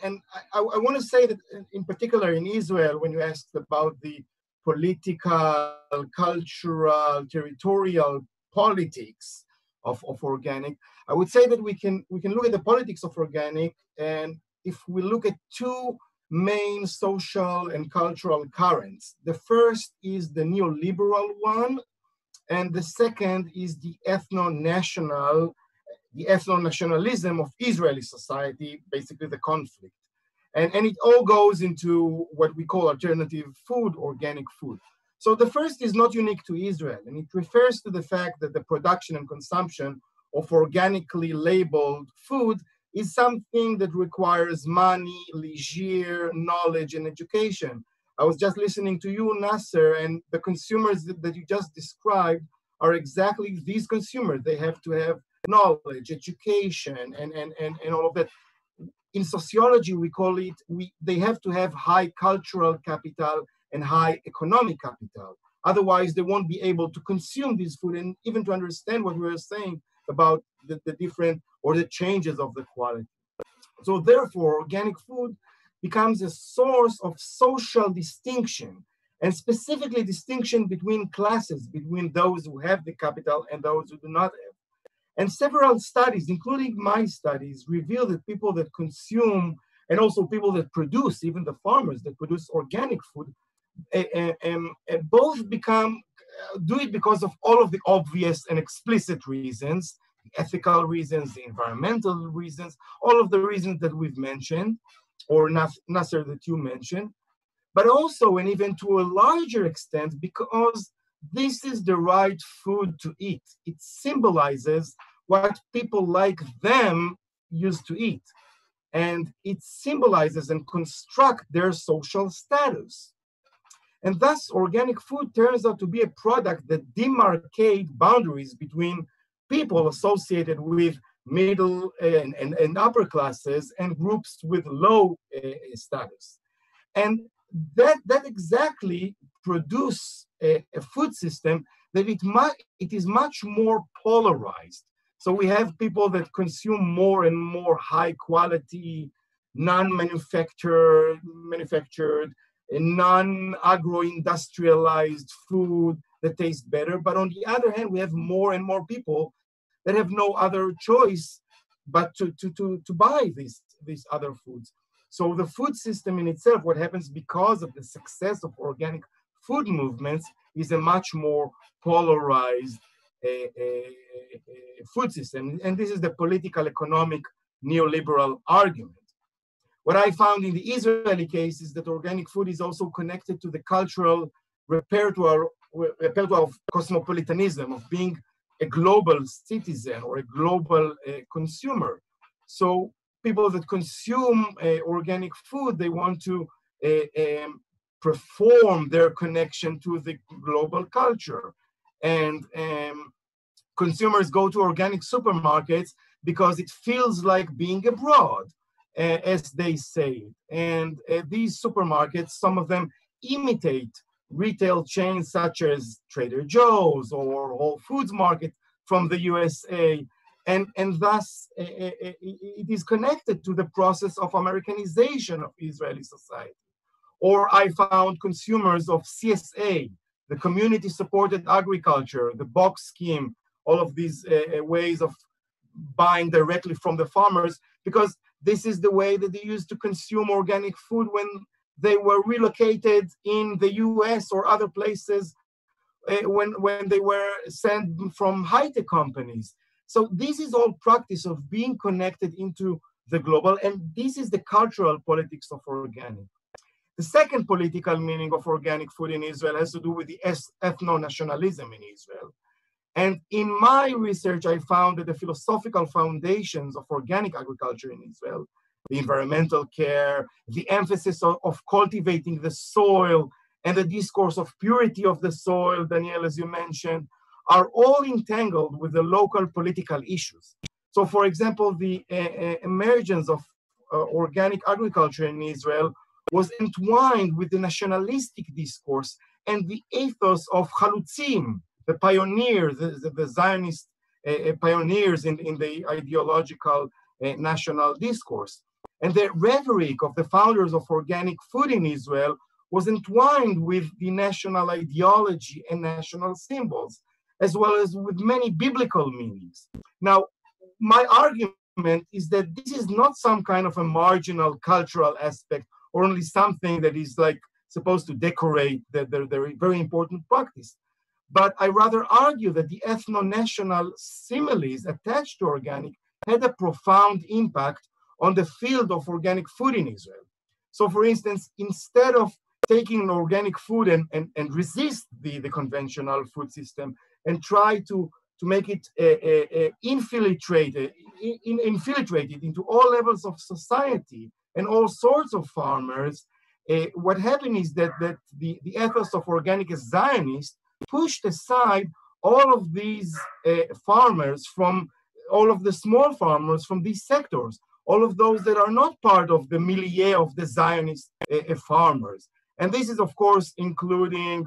I want to say that in particular in Israel, when you asked about the political, cultural, territorial politics of organic, I would say that we can look at the politics of organic, and if we look at two main social and cultural currents. The first is the neoliberal one, and the second is the ethno-nationalism of Israeli society, basically the conflict. And it all goes into what we call alternative food, organic food. So the first is not unique to Israel, and it refers to the fact that the production and consumption of organically labeled food is something that requires money, leisure, knowledge, and education. I was just listening to you, Nasser, and the consumers that you just described are exactly these consumers. They have to have knowledge, education, and all of that. In sociology, we call it, they have to have high cultural capital and high economic capital. Otherwise, they won't be able to consume this food and even to understand what we were saying about the different or the changes of the quality. So therefore, organic food becomes a source of social distinction, and specifically distinction between classes, between those who have the capital and those who do not have. And several studies, including my studies, reveal that people that consume and also people that produce, even the farmers that produce organic food, both do it because of all of the obvious and explicit reasons, the ethical reasons, the environmental reasons, all of the reasons that we've mentioned, or Nasser that you mentioned, but also, and even to a larger extent, because this is the right food to eat. It symbolizes what people like them used to eat. And it symbolizes and constructs their social status. And thus, organic food turns out to be a product that demarcates boundaries between people associated with middle and upper classes and groups with low status. And that exactly produce a food system that it is much more polarized. So we have people that consume more and more high quality, non-manufactured, non-agro-industrialized food that tastes better. But on the other hand, we have more and more people that have no other choice but to buy these other foods. So the food system in itself, what happens because of the success of organic food movements, is a much more polarized food system. And this is the political, economic, neoliberal argument. What I found in the Israeli case is that organic food is also connected to the cultural repertoire of cosmopolitanism, of being a global citizen or a global consumer. So people that consume organic food, they want to perform their connection to the global culture. And consumers go to organic supermarkets because it feels like being abroad, as they say. And these supermarkets, some of them imitate retail chains such as Trader Joe's or Whole Foods Market from the USA. And thus, it is connected to the process of Americanization of Israeli society. Or I found consumers of CSA, the community-supported agriculture, the box scheme, all of these ways of buying directly from the farmers, because this is the way that they used to consume organic food when they were relocated in the US or other places when they were sent from high-tech companies. So this is all practice of being connected into the global, and this is the cultural politics of organic. The second political meaning of organic food in Israel has to do with the ethno-nationalism in Israel. And in my research, I found that the philosophical foundations of organic agriculture in Israel, the environmental care, the emphasis of cultivating the soil, and the discourse of purity of the soil, Daniel, as you mentioned, are all entangled with the local political issues. So, for example, the emergence of organic agriculture in Israel was entwined with the nationalistic discourse and the ethos of chalutzim, the pioneers, the Zionist pioneers in the ideological national discourse. And the rhetoric of the founders of organic food in Israel was entwined with the national ideology and national symbols, as well as with many biblical meanings. Now, my argument is that this is not some kind of a marginal cultural aspect or only something that is like supposed to decorate the very important practice. But I rather argue that the ethno-national similes attached to organic had a profound impact on the field of organic food in Israel. So for instance, instead of taking organic food and resist the conventional food system and try to make it infiltrated into all levels of society and all sorts of farmers, what happened is that the ethos of organic as Zionist pushed aside all of these farmers from all of the small farmers from these sectors, all of those that are not part of the milieu of the Zionist farmers. And this is, of course, including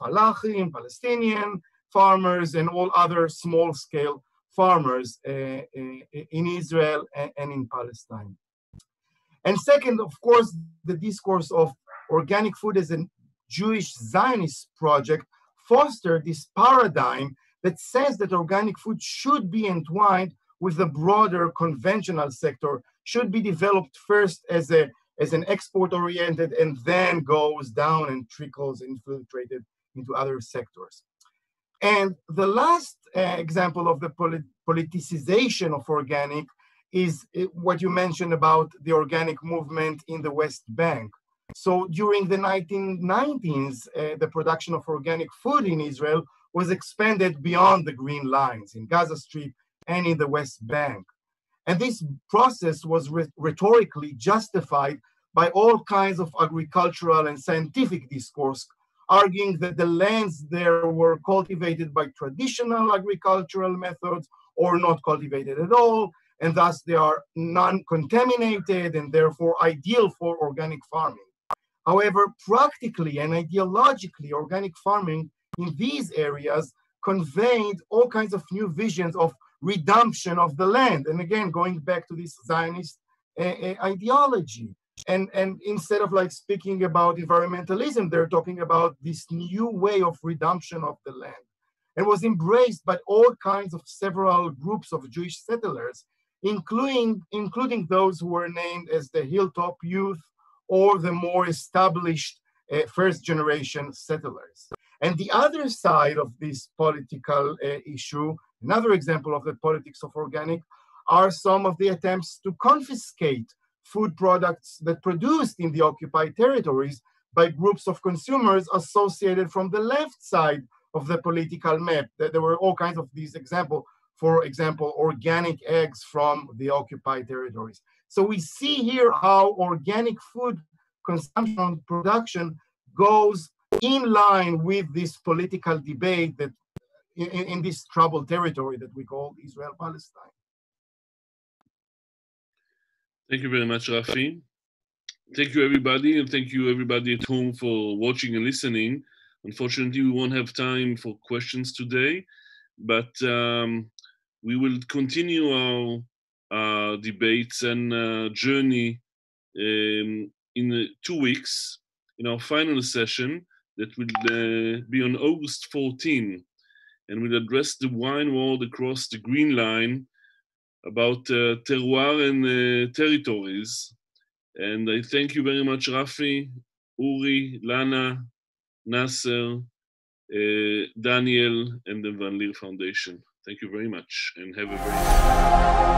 Falahim, Palestinian farmers, and all other small-scale farmers in Israel and in Palestine. And second, of course, the discourse of organic food as a Jewish Zionist project fostered this paradigm that says that organic food should be entwined with the broader conventional sector, should be developed first as an export-oriented and then goes down and trickles infiltrated into other sectors. And the last example of the politicization of organic is what you mentioned about the organic movement in the West Bank. So during the 1990s, the production of organic food in Israel was expanded beyond the Green Lines in Gaza Strip and in the West Bank. And this process was rhetorically justified by all kinds of agricultural and scientific discourse, arguing that the lands there were cultivated by traditional agricultural methods or not cultivated at all, and thus they are non-contaminated and therefore ideal for organic farming. However, practically and ideologically, organic farming in these areas conveyed all kinds of new visions of redemption of the land. And again, going back to this Zionist ideology. And instead of like speaking about environmentalism, they're talking about this new way of redemption of the land. And was embraced by all kinds of several groups of Jewish settlers, including those who were named as the Hilltop Youth or the more established first generation settlers. And the other side of this political issue, another example of the politics of organic, are some of the attempts to confiscate food products that produced in the occupied territories by groups of consumers associated from the left side of the political map. There were all kinds of these examples, for example, organic eggs from the occupied territories. So we see here how organic food consumption and production goes in line with this political debate that in this troubled territory that we call Israel-Palestine. Thank you very much, Rafi. Thank you, everybody, and thank you, everybody at home, for watching and listening. Unfortunately, we won't have time for questions today, but we will continue our debates and journey in 2 weeks in our final session that will be on August 14, and we'll address the wine world across the Green Line about terroir and territories. And I thank you very much, Rafi, Uri, Lana, Nasser, Daniel, and the Van Leer Foundation. Thank you very much, and have a very